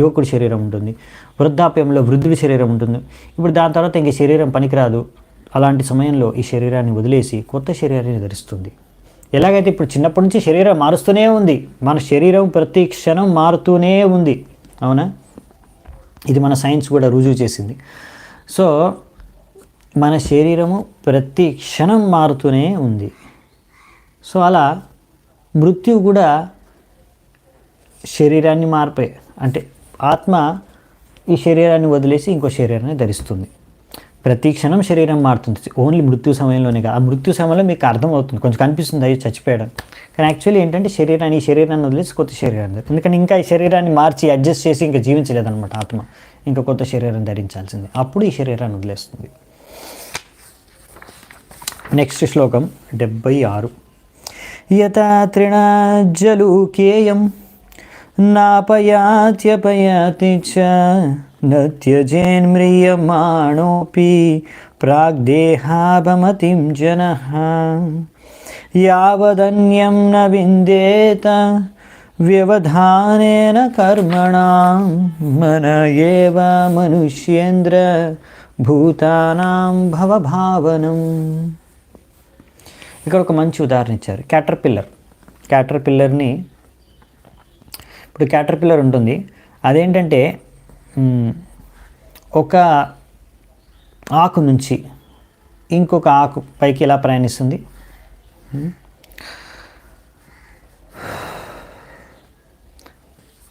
[SPEAKER 1] యువకుడి శరీరం ఉంటుంది, వృద్ధాప్యంలో వృద్ధుడి శరీరం ఉంటుంది. ఇప్పుడు దాని తర్వాత ఇంక శరీరం పనికిరాదు. అలాంటి సమయంలో ఈ శరీరాన్ని వదిలేసి కొత్త శరీరాన్ని ధరిస్తుంది. ఎలాగైతే ఇప్పుడు చిన్నప్పటి నుంచి శరీరం మారుస్తూనే ఉంది, మన శరీరం ప్రతి క్షణం మారుతూనే ఉంది. అవునా? ఇది మన సైన్స్ కూడా రుజువు చేసింది. సో మన శరీరము ప్రతి క్షణం మారుతూనే ఉంది. సో అలా మృత్యువు కూడా శరీరాన్ని అంటే ఆత్మ ఈ శరీరాన్ని వదిలేసి ఇంకో శరీరాన్ని ధరిస్తుంది. ప్రతి క్షణం శరీరం మారుతుంది. ఓన్లీ మృత్యు సమయంలోనే కాదు. ఆ మృత్యు సమయంలో మీకు అర్థమవుతుంది, కొంచెం కనిపిస్తుంది అయ్యి చచ్చిపోయాడు. కానీ యాక్చువల్లీ ఏంటంటే ఈ శరీరాన్ని వదిలేసి కొత్త శరీరాన్ని, ఎందుకంటే ఇంకా ఈ శరీరాన్ని మార్చి అడ్జస్ట్ చేసి ఇంకా జీవించలేదన్నమాట ఆత్మ, ఇంకా కొత్త శరీరం ధరించాల్సింది. అప్పుడు ఈ శరీరాన్ని వదిలేస్తుంది. నెక్స్ట్ శ్లోకం 76. యథా తృణాజ్జలూకేయం నాపయాత్యపయాతి చ నత్యజేన్మ్రియమాణోపి ప్రాగ్దేహాభమతిం జనః యావదన్యం న విందేత వ్యవధానేన కర్మణా మన ఏవ మనుష్యేంద్ర భూతానాం భవభావనం. ఇక్కడ ఒక మంచి ఉదాహరణ ఇచ్చారు. క్యాటర్పిల్లర్ని, ఇప్పుడు క్యాటర్పిల్లర్ ఉంటుంది, అదేంటంటే ఒక ఆకు నుంచి ఇంకొక ఆకు పైకి ఎలా ప్రయాణిస్తుంది,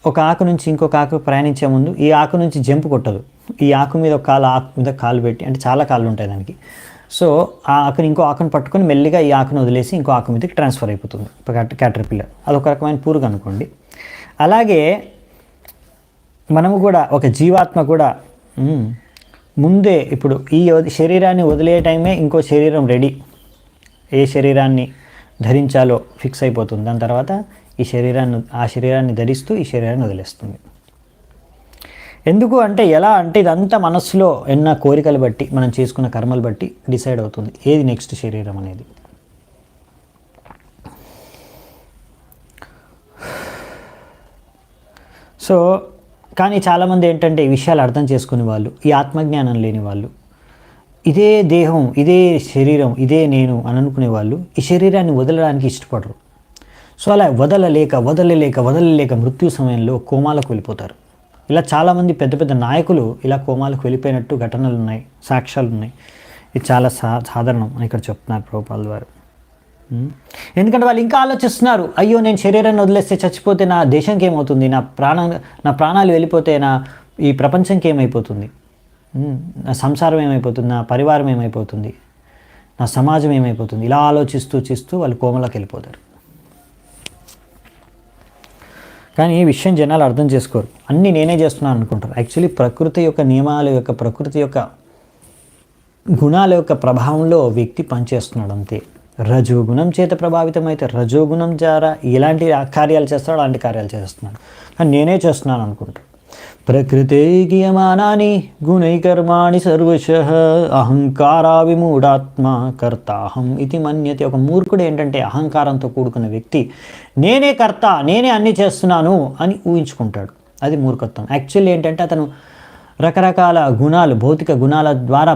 [SPEAKER 1] ఒక ఆకు నుంచి ఇంకొక ఆకు ప్రయాణించే ముందు ఈ ఆకు నుంచి జంప్ కొట్టదు. ఈ ఆకు మీద ఒక కాలు, ఆకు మీద కాలు పెట్టి, అంటే చాలా కాళ్ళు ఉంటాయి దానికి. సో ఆ ఆకుని ఇంకో ఆకుని పట్టుకొని మెల్లిగా ఈ ఆకును వదిలేసి ఇంకో ఆకు మీదకి ట్రాన్స్ఫర్ అయిపోతుంది క్యాటర్పిల్లర్. అదొక రకమైన పురుగు అనుకోండి. అలాగే మనము కూడా, ఒక జీవాత్మ కూడా ముందే ఇప్పుడు ఈ శరీరాన్ని వదిలే టైమే ఇంకో శరీరం రెడీ, ఏ శరీరాన్ని ధరించాలో ఫిక్స్ అయిపోతుంది. దాని తర్వాత ఆ శరీరాన్ని ధరిస్తూ ఈ శరీరాన్ని వదిలేస్తుంది. ఎందుకు అంటే, ఎలా అంటే ఇదంతా మనస్సులో ఎన్న కోరికలు బట్టి, మనం చేసుకున్న కర్మలు బట్టి డిసైడ్ అవుతుంది ఏది నెక్స్ట్ శరీరం అనేది. సో కానీ చాలామంది ఏంటంటే ఈ విషయాలు అర్థం చేసుకునే వాళ్ళు, ఈ ఆత్మజ్ఞానం లేని వాళ్ళు, ఇదే దేహం, ఇదే శరీరం, ఇదే నేను అని అనుకునే వాళ్ళు ఈ శరీరాన్ని వదలడానికి ఇష్టపడరు. సో అలా వదలలేక మృత్యు సమయంలో కోమాలకు వెళ్ళిపోతారు. ఇలా చాలామంది పెద్ద పెద్ద నాయకులు ఇలా కోమాలకు వెళ్ళిపోయినట్టు ఘటనలు ఉన్నాయి, సాక్ష్యాలు ఉన్నాయి. ఇది చాలా సాధారణం అని ఇక్కడ చెప్తున్నారు ప్రభుపాల్ వారు. ఎందుకంటే వాళ్ళు ఇంకా ఆలోచిస్తున్నారు, అయ్యో నేను శరీరాన్ని వదిలేస్తే చచ్చిపోతే నా దేశంకి ఏమవుతుంది, నా ప్రాణాలు వెళ్ళిపోతే ఈ ప్రపంచంకి ఏమైపోతుంది, నా సంసారం ఏమైపోతుంది, నా పరివారం ఏమైపోతుంది, నా సమాజం ఏమైపోతుంది, ఇలా ఆలోచిస్తూ వాళ్ళు కోమలోకి వెళ్ళిపోతారు. కానీ ఈ విషయం జనాలు అర్థం చేసుకోరు, అన్నీ నేనే చేస్తున్నాను అనుకుంటారు. యాక్చువల్లీ ప్రకృతి యొక్క నియమాల యొక్క, ప్రకృతి యొక్క గుణాల యొక్క ప్రభావంలో వ్యక్తి పనిచేస్తున్నాడు అంతే. రజోగుణం చేత ప్రభావితమైతే రజోగుణం ద్వారా ఎలాంటి కార్యాలు చేస్తాడో అలాంటి కార్యాలు చేస్తున్నాడు. కానీ నేనే చేస్తున్నాను అనుకుంటాడు. ప్రకృతే గీయమానాని గుణైకర్మాణి సర్వశః అహంకారా విమూఢాత్మ కర్తాహం ఇది మన్యతే. ఒక మూర్ఖుడు ఏంటంటే అహంకారంతో కూడుకున్న వ్యక్తి నేనే కర్త, నేనే అన్నీ చేస్తున్నాను అని ఊహించుకుంటాడు. అది మూర్ఖత్వం. యాక్చువల్లీ ఏంటంటే అతను రకరకాల గుణాలు, భౌతిక గుణాల ద్వారా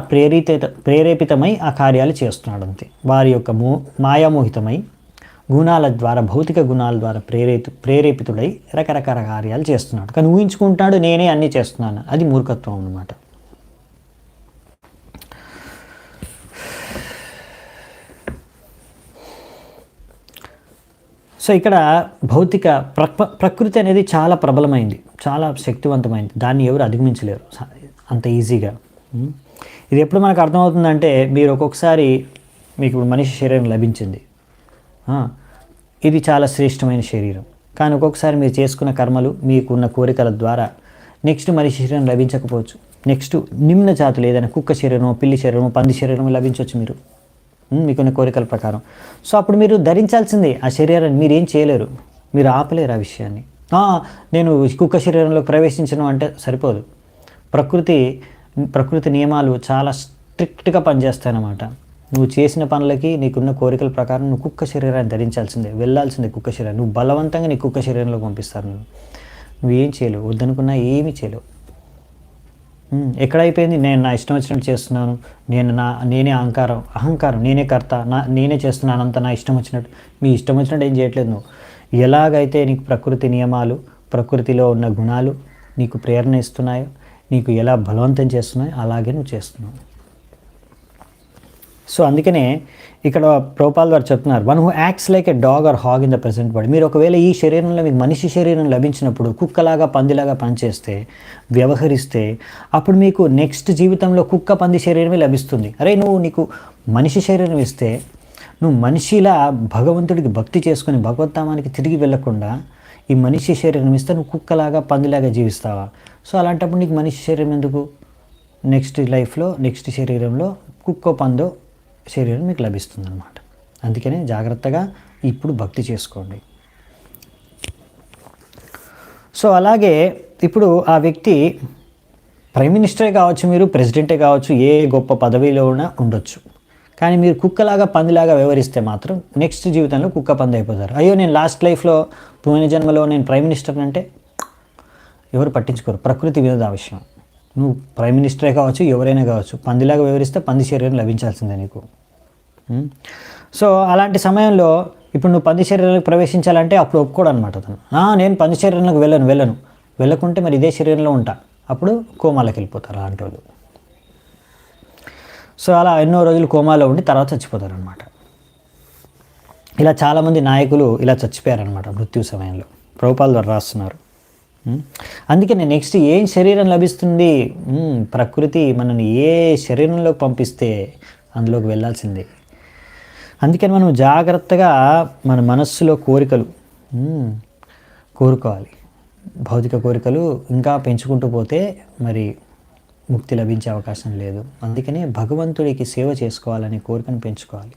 [SPEAKER 1] ప్రేరేపితమై ఆ కార్యాలు చేస్తున్నాడు అంతే. వారి యొక్క మాయామోహితమై గుణాల ద్వారా, భౌతిక గుణాల ద్వారా ప్రేరేపితుడై రకరకాల కార్యాలు చేస్తున్నాడు. కానీ ఊహించుకుంటాడు నేనే అన్నీ చేస్తున్నాను, అది మూర్ఖత్వం అన్నమాట. సో ఇక్కడ భౌతిక ప్రకృతి అనేది చాలా ప్రబలమైంది, చాలా శక్తివంతమైంది. దాన్ని ఎవరు అధిగమించలేరు అంత ఈజీగా. ఇది ఎప్పుడు మనకు అర్థమవుతుందంటే, మీరు ఒక్కొక్కసారి మీకు మనిషి శరీరం లభించింది, ఇది చాలా శ్రేష్టమైన శరీరం. కానీ ఒక్కొక్కసారి మీరు చేసుకున్న కర్మలు, మీకున్న కోరికల ద్వారా నెక్స్ట్ మనిషి శరీరం లభించకపోవచ్చు. నెక్స్ట్ నిమ్న జాతులు ఏదైనా కుక్క శరీరమో, పిల్లి శరీరమో, పంది శరీరమో లభించవచ్చు మీకున్న కోరికల ప్రకారం. సో అప్పుడు మీరు ధరించాల్సిందే ఆ శరీరాన్ని. మీరు ఏం చేయలేరు, మీరు ఆపలేరు ఆ విషయాన్ని. నేను కుక్క శరీరంలో ప్రవేశించను అంటే సరిపోదు. ప్రకృతి నియమాలు చాలా స్ట్రిక్ట్గా పనిచేస్తాయన్నమాట. నువ్వు చేసిన పనులకి, నీకున్న కోరికల ప్రకారం నువ్వు కుక్క శరీరాన్ని ధరించాల్సిందే, వెళ్ళాల్సిందే కుక్క శరీరం. నువ్వు బలవంతంగా నీ కుక్క శరీరంలో పంపిస్తారు. నువ్వేం చేయలేవు, వద్దనుకున్నా ఏమీ చేయలేవు. ఎక్కడైపోయింది నేను నా ఇష్టం వచ్చినట్టు చేస్తున్నాను, నేనే అహంకారం, నేనే కర్త, నేనే చేస్తున్నాను అంతా నా ఇష్టం వచ్చినట్టు. మీ ఇష్టం వచ్చినట్టు ఏం చేయట్లేదు నువ్వు. ఎలాగైతే నీకు ప్రకృతి నియమాలు, ప్రకృతిలో ఉన్న గుణాలు నీకు ప్రేరణ ఇస్తున్నాయో, నీకు ఎలా బలవంతం చేస్తున్నాయో అలాగే నువ్వు చేస్తున్నావు. సో అందుకనే ఇక్కడ ప్రభుపాల్ గారు చెప్తున్నారు, one who acts like a dog or hog in the present body. మీరు ఒకవేళ ఈ శరీరంలో మీకు మనిషి శరీరం లభించినప్పుడు కుక్కలాగా పందిలాగా పనిచేస్తే, వ్యవహరిస్తే, అప్పుడు మీకు నెక్స్ట్ జీవితంలో కుక్క పంది శరీరమే లభిస్తుంది. అరే నీకు మనిషి శరీరం ఇస్తే నువ్వు మనిషిలా భగవంతుడికి భక్తి చేసుకుని భగవద్ధామానికి తిరిగి వెళ్ళకుండా ఈ మనిషి శరీరం ఇస్తే నువ్వు కుక్కలాగా పందిలాగా జీవిస్తావా? సో అలాంటప్పుడు నీకు మనిషి శరీరం ఎందుకు? నెక్స్ట్ లైఫ్లో నెక్స్ట్ శరీరంలో కుక్కో పందో శరీరం మీకు లభిస్తుంది అన్నమాట. అందుకనే జాగ్రత్తగా ఇప్పుడు భక్తి చేసుకోండి. సో అలాగే ఇప్పుడు ఆ వ్యక్తి ప్రైమ్ మినిస్టరే కావచ్చు, మీరు ప్రెసిడెంటే కావచ్చు, ఏ గొప్ప పదవిలో ఉండొచ్చు. కానీ మీరు కుక్కలాగా పందిలాగా వ్యవహరిస్తే మాత్రం నెక్స్ట్ జీవితంలో కుక్క పంది అయిపోతారు. అయ్యో నేను లాస్ట్ లైఫ్లో పోయిన జన్మలో నేను ప్రైమ్ మినిస్టర్ అంటే ఎవరు పట్టించుకోరు. ప్రకృతి వినోద విషయం. నువ్వు ప్రైమ్ మినిస్టరే కావచ్చు, ఎవరైనా కావచ్చు, పందిలాగా వ్యవహరిస్తే పంది శరీరం లభించాల్సిందే నీకు. సో అలాంటి సమయంలో ఇప్పుడు నువ్వు పంది శరీరంలోకి ప్రవేశించాలంటే అప్పుడు ఒప్పుకోడు అనమాట అతను. నేను పంది శరీరంలోకి వెళ్ళకుంటే మరి ఇదే శరీరంలో ఉంటా, అప్పుడు కోమాలోకి వెళ్ళిపోతారు అలాంటి వాళ్ళు. సో అలా ఎన్నో రోజులు కోమాలో ఉండి తర్వాత చచ్చిపోతారు అనమాట. ఇలా చాలామంది నాయకులు ఇలా చచ్చిపోయారనమాట మృత్యు సమయంలో. ప్రభుపాల్ వారు రాస్తున్నారు. అందుకని నెక్స్ట్ ఏం శరీరం లభిస్తుంది? ప్రకృతి మనల్ని ఏ శరీరంలోకి పంపిస్తే అందులోకి వెళ్ళాల్సిందే. అందుకని మనం జాగ్రత్తగా మన మనస్సులో కోరికలు కోరుకోవాలి. భౌతిక కోరికలు ఇంకా పెంచుకుంటూ పోతే మరి ముక్తి లభించే అవకాశం లేదు. అందుకనే భగవంతుడికి సేవ చేసుకోవాలని కోరికను పెంచుకోవాలి.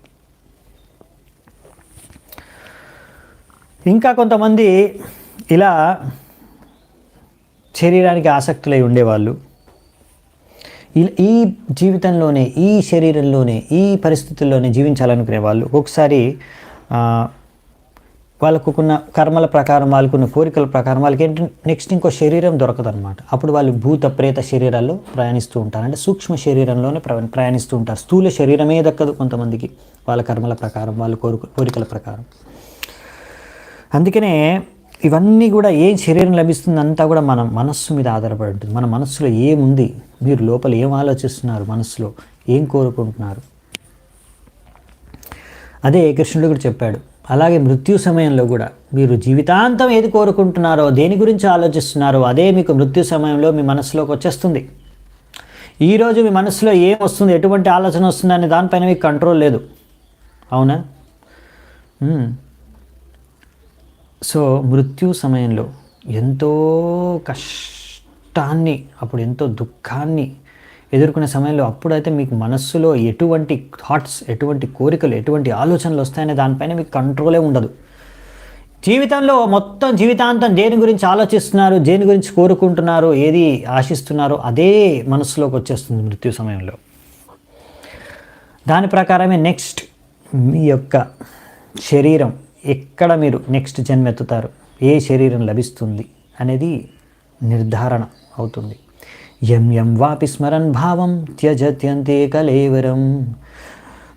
[SPEAKER 1] ఇంకా కొంతమంది ఇలా శరీరానికి ఆసక్తులై ఉండేవాళ్ళు ఈ జీవితంలోనే, ఈ శరీరంలోనే, ఈ పరిస్థితుల్లోనే జీవించాలనుకునే వాళ్ళు ఒకసారి వాళ్ళకున్న కర్మల ప్రకారం, వాళ్ళకున్న కోరికల ప్రకారం వాళ్ళకి ఏంటంటే నెక్స్ట్ ఇంకో శరీరం దొరకదనమాట. అప్పుడు వాళ్ళు భూత ప్రేత శరీరాల్లో ప్రయాణిస్తూ ఉంటారు. అంటే సూక్ష్మ శరీరంలోనే ప్రయాణిస్తూ ఉంటారు. స్థూల శరీరమే దక్కదు కొంతమందికి వాళ్ళ కర్మల ప్రకారం, వాళ్ళ కోరికల ప్రకారం. అందుకనే ఇవన్నీ కూడా ఏం శరీరం లభిస్తుంది అంతా కూడా మన మనస్సు మీద ఆధారపడి ఉంటుంది. మన మనస్సులో ఏముంది, మీరు లోపల ఏం ఆలోచిస్తున్నారు, మనస్సులో ఏం కోరుకుంటున్నారు, అదే కృష్ణుడు కూడా చెప్పాడు. అలాగే మృత్యు సమయంలో కూడా మీరు జీవితాంతం ఏది కోరుకుంటున్నారో, దేని గురించి ఆలోచిస్తున్నారో అదే మీకు మృత్యు సమయంలో మీ మనసులోకి వచ్చేస్తుంది. ఈరోజు మీ మనసులో ఏం వస్తుంది, ఎటువంటి ఆలోచన వస్తుంది అనే దానిపైన మీకు కంట్రోల్ లేదు. అవునా? సో మృత్యు సమయంలో ఎంతో కష్టాన్ని, అప్పుడు ఎంతో దుఃఖాన్ని ఎదుర్కొనే సమయంలో అప్పుడైతే మీకు మనస్సులో ఎటువంటి థాట్స్, ఎటువంటి కోరికలు, ఎటువంటి ఆలోచనలు వస్తాయనే దానిపైన మీకు కంట్రోలే ఉండదు. జీవితంలో మొత్తం జీవితాంతం దేని గురించి ఆలోచిస్తున్నారు, దేని గురించి కోరుకుంటున్నారు, ఏది ఆశిస్తున్నారో అదే మనస్సులోకి వచ్చేస్తుంది మృత్యు సమయంలో. దాని ప్రకారమే నెక్స్ట్ మీ యొక్క శరీరం ఎక్కడ మీరు నెక్స్ట్ జన్మ ఎత్తుతారు, ఏ శరీరం లభిస్తుంది అనేది నిర్ధారణ అవుతుంది. యం వాపి స్మరన్ భావం త్యజత్యంతే కలేవరం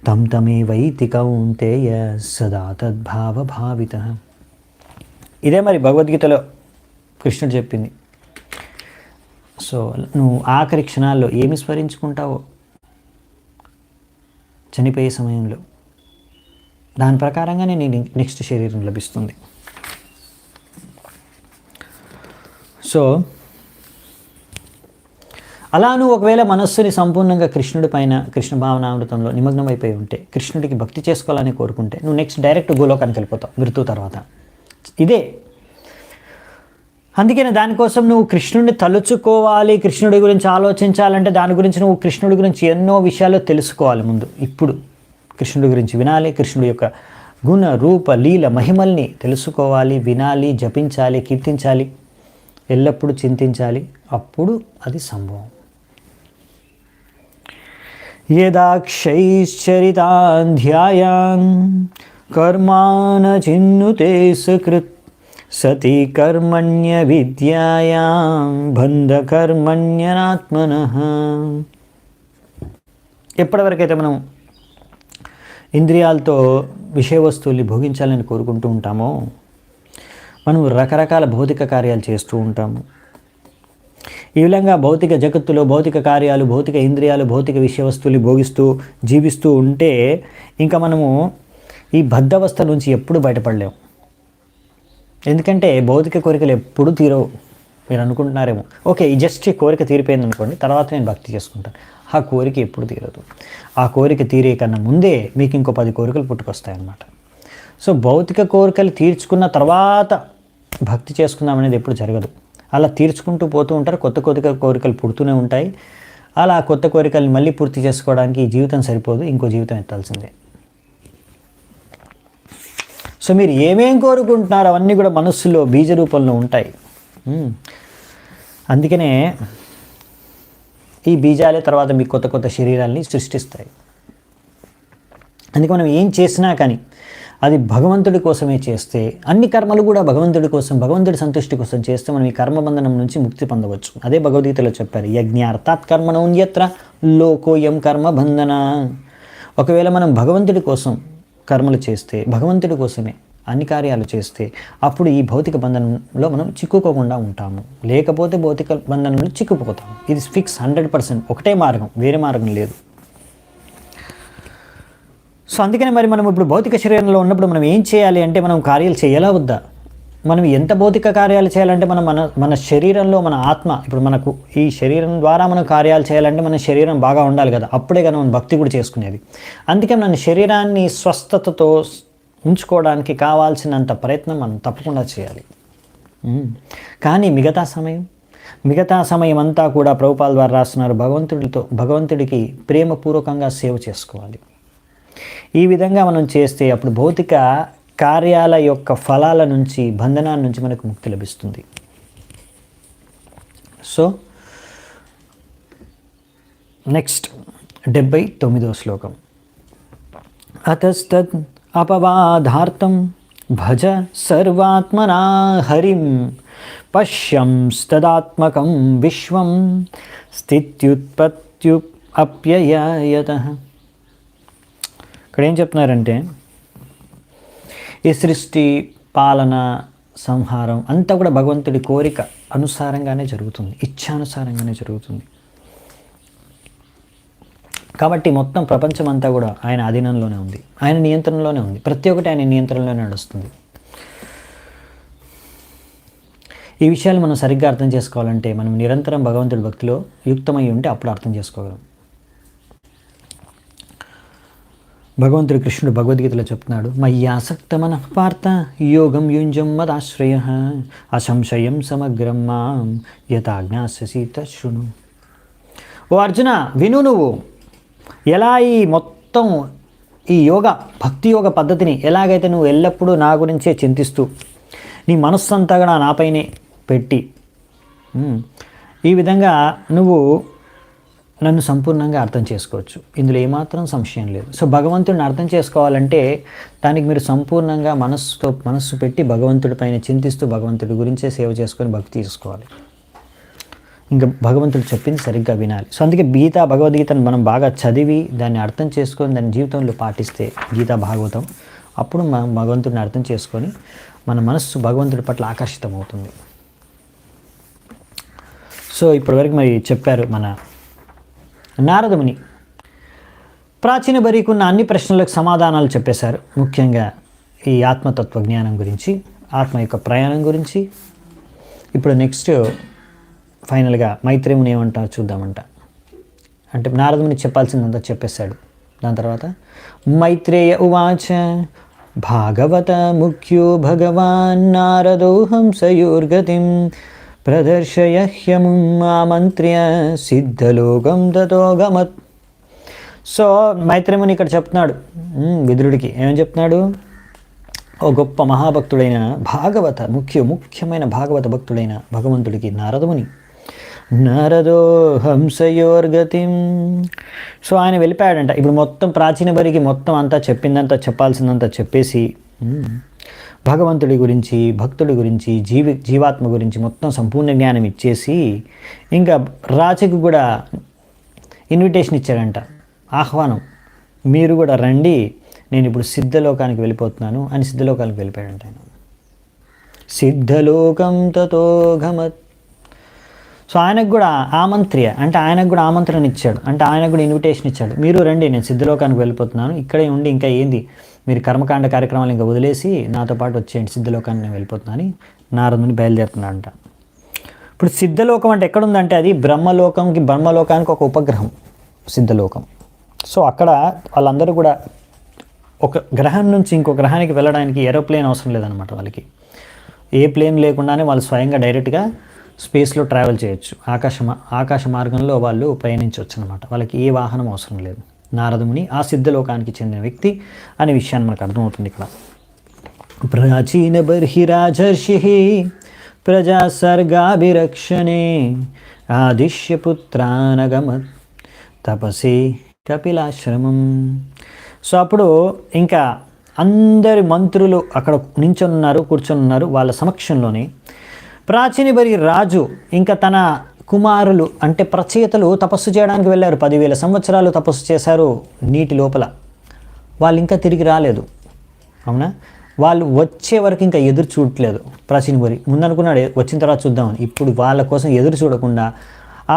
[SPEAKER 1] తం తమేవైతి కౌంతేయ సదా తద్భావ భావిత. ఇదే మరి భగవద్గీతలో కృష్ణుడు చెప్పింది. సో నువ్వు ఆఖరి క్షణాల్లో ఏమి స్మరించుకుంటావో చనిపోయే సమయంలో, దాని ప్రకారంగానే నీ నెక్స్ట్ శరీరం లభిస్తుంది. సో అలా నువ్వు ఒకవేళ మనస్సుని సంపూర్ణంగా కృష్ణుడి పైన, కృష్ణ భావనామృతంలో నిమగ్నం అయిపోయి ఉంటే, కృష్ణుడికి భక్తి చేసుకోవాలని కోరుకుంటే నువ్వు నెక్స్ట్ డైరెక్ట్ గోలోకానికి వెళ్ళిపోతావు మృత్యు తర్వాత. ఇదే అందుకనే దానికోసం నువ్వు కృష్ణుడిని తలుచుకోవాలి, కృష్ణుడి గురించి ఆలోచించాలంటే దాని గురించి నువ్వు కృష్ణుడి గురించి ఎన్నో విషయాలు తెలుసుకోవాలి ముందు. ఇప్పుడు కృష్ణుడి గురించి వినాలి, కృష్ణుడి యొక్క గుణ రూప లీల మహిమల్ని తెలుసుకోవాలి, వినాలి, జపించాలి, కీర్తించాలి, ఎల్లప్పుడూ చింతించాలి. అప్పుడు అది సంభవం. యదాక్షైశ్చరితాధ్యాయాన్ కర్మాణ చిన్నుతే సకృత్ సతి కర్మణ్య విద్యాయాం బంధకర్మణ్యనాత్మనః. ఎప్పటివరకైతే మనం ఇంద్రియాలతో విషయ వస్తువుల్ని భోగించాలని కోరుకుంటూ ఉంటామో, మనం రకరకాల భౌతిక కార్యాలు చేస్తూ ఉంటాము. ఈ విధంగా భౌతిక జగత్తులో భౌతిక కార్యాలు, భౌతిక ఇంద్రియాలు, భౌతిక విషయ వస్తువులు భోగిస్తూ జీవిస్తూ ఉంటే ఇంకా మనము ఈ బద్ధవస్థ నుంచి ఎప్పుడు బయటపడలేము. ఎందుకంటే భౌతిక కోరికలు ఎప్పుడు తీరవు. మీరు అనుకుంటున్నారేమో, ఓకే ఈ జస్ట్ ఈ కోరిక తీరిపోయింది అనుకోండి, తర్వాత నేను భక్తి చేసుకుంటాను. ఆ కోరిక ఎప్పుడు తీరదు. ఆ కోరిక తీరే కన్నా ముందే మీకు ఇంకో 10 కోరికలు పుట్టుకొస్తాయన్నమాట. సో భౌతిక కోరికలు తీర్చుకున్న తర్వాత భక్తి చేసుకుందాం అనేది ఎప్పుడు జరగదు. అలా తీర్చుకుంటూ పోతూ ఉంటారు, కొత్త కొత్త కోరికలు పుడుతూనే ఉంటాయి. అలా కొత్త కోరికలు మళ్ళీ పూర్తి చేసుకోవడానికి ఈ జీవితం సరిపోదు, ఇంకో జీవితం ఎత్తాల్సిందే. సో మీరు ఏమేం కోరుకుంటున్నారో అవన్నీ కూడా మనస్సులో బీజ రూపంలో ఉంటాయి. అందుకనే ఈ బీజాలే తర్వాత మీకు కొత్త కొత్త శరీరాల్ని సృష్టిస్తాయి. అందుకే మనం ఏం చేసినా కానీ అది భగవంతుడి కోసమే చేస్తే, అన్ని కర్మలు కూడా భగవంతుడి కోసం, భగవంతుడి సంతుష్టి కోసం చేస్తే మనం ఈ కర్మబంధనం నుంచి ముక్తి పొందవచ్చు. అదే భగవద్గీతలో చెప్పారు, యజ్ఞార్థాత్ కర్మణోన్యత్ర లోకోయం కర్మబంధన. ఒకవేళ మనం భగవంతుడి కోసం కర్మలు చేస్తే, భగవంతుడి కోసమే అన్ని కార్యాలు చేస్తే, అప్పుడు ఈ భౌతిక బంధనంలో మనం చిక్కుకోకుండా ఉంటాము. లేకపోతే భౌతిక బంధనంలో చిక్కుపోతాము. ఇది ఫిక్స్ 100%. ఒకటే మార్గం, వేరే మార్గం లేదు. సో అందుకనే మరి మనం ఇప్పుడు భౌతిక శరీరంలో ఉన్నప్పుడు మనం ఏం చేయాలి అంటే, మనం కార్యాలు చేయాలా వద్దా? మనం ఎంత భౌతిక కార్యాలు చేయాలంటే మన శరీరంలో మన ఆత్మ, ఇప్పుడు మనకు ఈ శరీరం ద్వారా మనం కార్యాలు చేయాలంటే మన శరీరం బాగా ఉండాలి కదా, అప్పుడే కదా మనం భక్తి కూడా చేసుకునేది. అందుకే మన శరీరాన్ని స్వస్థతతో ఉంచుకోవడానికి కావాల్సినంత ప్రయత్నం మనం తప్పకుండా చేయాలి. కానీ మిగతా సమయం అంతా కూడా ప్రభుపాల ద్వారా రాస్తున్నారు, భగవంతుడికి ప్రేమపూర్వకంగా సేవ చేసుకోవాలి. ఈ విధంగా మనం చేస్తే అప్పుడు భౌతిక కార్యాల యొక్క ఫలాల నుంచి, బంధనాల నుంచి మనకు ముక్తి లభిస్తుంది. సో నెక్స్ట్ 79వ శ్లోకం. అతస్తద్ అపవాదార్థం భజ సర్వాత్మనా హరిం పశ్యంస్తదాత్మకం విశ్వం స్థిత్యుత్పత్త్యుప్యయతః. ఇక్కడ ఏం చెప్తున్నారంటే, ఈ సృష్టి, పాలన, సంహారం అంతా కూడా భగవంతుడి కోరిక అనుసారంగానే జరుగుతుంది, ఇచ్ఛానుసారంగానే జరుగుతుంది. కాబట్టి మొత్తం ప్రపంచం అంతా కూడా ఆయన అధీనంలోనే ఉంది, ఆయన నియంత్రణలోనే ఉంది. ప్రతి ఒక్కటి ఆయన నియంత్రణలోనే నడుస్తుంది. ఈ విషయాలు మనం సరిగ్గా అర్థం చేసుకోవాలంటే మనం నిరంతరం భగవంతుడి భక్తిలో యుక్తమై ఉంటే అప్పుడు అర్థం చేసుకోగలం. భగవంతుడు కృష్ణుడు భగవద్గీతలో చెప్తున్నాడు, మయ్యాసక్త మనః పార్థ యోగం యుంజం మదాశ్రయ అసంశయం సమగ్రం మాం యథాజ్ఞాస్యసి తశృణు. ఓ అర్జున, విను, నువ్వు ఎలా ఈ మొత్తం ఈ భక్తి యోగ పద్ధతిని ఎలాగైతే నువ్వు ఎల్లప్పుడూ నా గురించే చింతిస్తూ నీ మనస్సంతా కూడా నాపైనే పెట్టి ఈ విధంగా నువ్వు నన్ను సంపూర్ణంగా అర్థం చేసుకోవచ్చు. ఇందులో ఏమాత్రం సంశయం లేదు. సో భగవంతుడిని అర్థం చేసుకోవాలంటే దానికి మీరు సంపూర్ణంగా మనస్సు పెట్టి భగవంతుడి పైన చింతిస్తూ భగవంతుడి గురించే సేవ చేసుకొని భక్తి చేసుకోవాలి. ఇంకా భగవంతుడు చెప్పింది సరిగ్గా వినాలి. సో అందుకే భగవద్గీతను మనం బాగా చదివి దాన్ని అర్థం చేసుకొని దాన్ని జీవితంలో పాటిస్తే, గీతా భాగవతం, అప్పుడు మనం భగవంతుడిని అర్థం చేసుకొని మన మనస్సు భగవంతుడి పట్ల ఆకర్షితం అవుతుంది. సో ఇప్పటివరకు మరి చెప్పారు మన నారదముని. ప్రాచీన బరీకున్న అన్ని ప్రశ్నలకు సమాధానాలు చెప్పేశారు. ముఖ్యంగా ఈ ఆత్మతత్వ జ్ఞానం గురించి, ఆత్మ యొక్క ప్రయాణం గురించి. ఇప్పుడు నెక్స్ట్ ఫైనల్గా మైత్రేయుని ఏమంటారో చూద్దామంట. అంటే నారదముని చెప్పాల్సిందంతా చెప్పేశాడు. దాని తర్వాత మైత్రేయ ఉవాచ భాగవత ముఖ్యో భగవాన్ నారదో హంసయోర్గతిం ప్రదర్శయహ్యముం ఆమంత్ర్య సిద్ధలోకం తతో గమత్. సో మైత్రేయుని ఇక్కడ చెప్తున్నాడు విదురుడికి. ఏమని చెప్తున్నాడు? ఓ గొప్ప మహాభక్తుడైన ముఖ్యమైన భాగవత భక్తుడైన భగవంతుడికి నారదముని, నారదో హంసయోర్గతిం. సో ఆయన వెళ్ళిపోయాడంట. ఇప్పుడు మొత్తం ప్రాచీన బరికి మొత్తం అంతా చెప్పిందంతా చెప్పాల్సిందంతా చెప్పేసి భగవంతుడి గురించి, భక్తుడి గురించి, జీవాత్మ గురించి మొత్తం సంపూర్ణ జ్ఞానం ఇచ్చేసి ఇంకా రాజుకు కూడా ఇన్విటేషన్ ఇచ్చాడంట, ఆహ్వానం, మీరు కూడా రండి, నేను ఇప్పుడు సిద్ధలోకానికి వెళ్ళిపోతున్నాను అని సిద్ధలోకానికి వెళ్ళిపోయాడంట ఆయన. సిద్ధలోకం తతో గమత్. సో ఆయనకు కూడా ఆమంత్ర్య అంటే ఆయనకు కూడా ఆమంత్రణ ఇచ్చాడు, అంటే ఆయనకు కూడా ఇన్విటేషన్ ఇచ్చాడు, మీరు రండి నేను సిద్ధలోకానికి వెళ్ళిపోతున్నాను, ఇక్కడే ఉండి ఇంకా ఏంది మీరు కర్మకాండ కార్యక్రమాలు ఇంకా వదిలేసి నాతో పాటు వచ్చేయండి, సిద్ధలోకానికి నేను వెళ్ళిపోతున్నాను అని నారదుని బయలుదేరుతున్నాడంట. ఇప్పుడు సిద్ధలోకం అంటే ఎక్కడుందంటే అది బ్రహ్మలోకానికి ఒక ఉపగ్రహం సిద్ధలోకం. సో అక్కడ వాళ్ళందరూ కూడా ఒక గ్రహం నుంచి ఇంకో గ్రహానికి వెళ్ళడానికి ఏరోప్లేన్ అవసరం లేదనమాట. వాళ్ళకి ఏ ప్లేన్ లేకుండానే వాళ్ళు స్వయంగా డైరెక్ట్గా స్పేస్లో ట్రావెల్ చేయొచ్చు, ఆకాశ మార్గంలో వాళ్ళు ప్రయాణించవచ్చు అనమాట. వాళ్ళకి ఏ వాహనం అవసరం లేదు. నారదుని ఆ సిద్ధలోకానికి చెందిన వ్యక్తి అనే విషయాన్ని మనకు అర్థమవుతుంది ఇక్కడ. ప్రాచీన బర్హిరాజర్షి ప్రజా సర్గాభిరక్షణే ఆదిశ్యపుత్రానగమత్ తపసే కపిలాశ్రమం. సో అప్పుడు ఇంకా అందరి మంత్రులు అక్కడ కూర్చొని ఉన్నారు. వాళ్ళ సమక్షంలోనే ప్రాచీన బరి రాజు ఇంకా తన కుమారులు అంటే ప్రచేతలు తపస్సు చేయడానికి వెళ్ళారు. 10,000 సంవత్సరాలు తపస్సు చేశారు నీటి లోపల. వాళ్ళు ఇంకా తిరిగి రాలేదు. అవునా, వాళ్ళు వచ్చే వరకు ఇంకా ఎదురు చూడట్లేదు. ప్రాచీన బరి ముందనుకున్నాడు వచ్చిన తర్వాత చూద్దామని. ఇప్పుడు వాళ్ళ కోసం ఎదురు చూడకుండా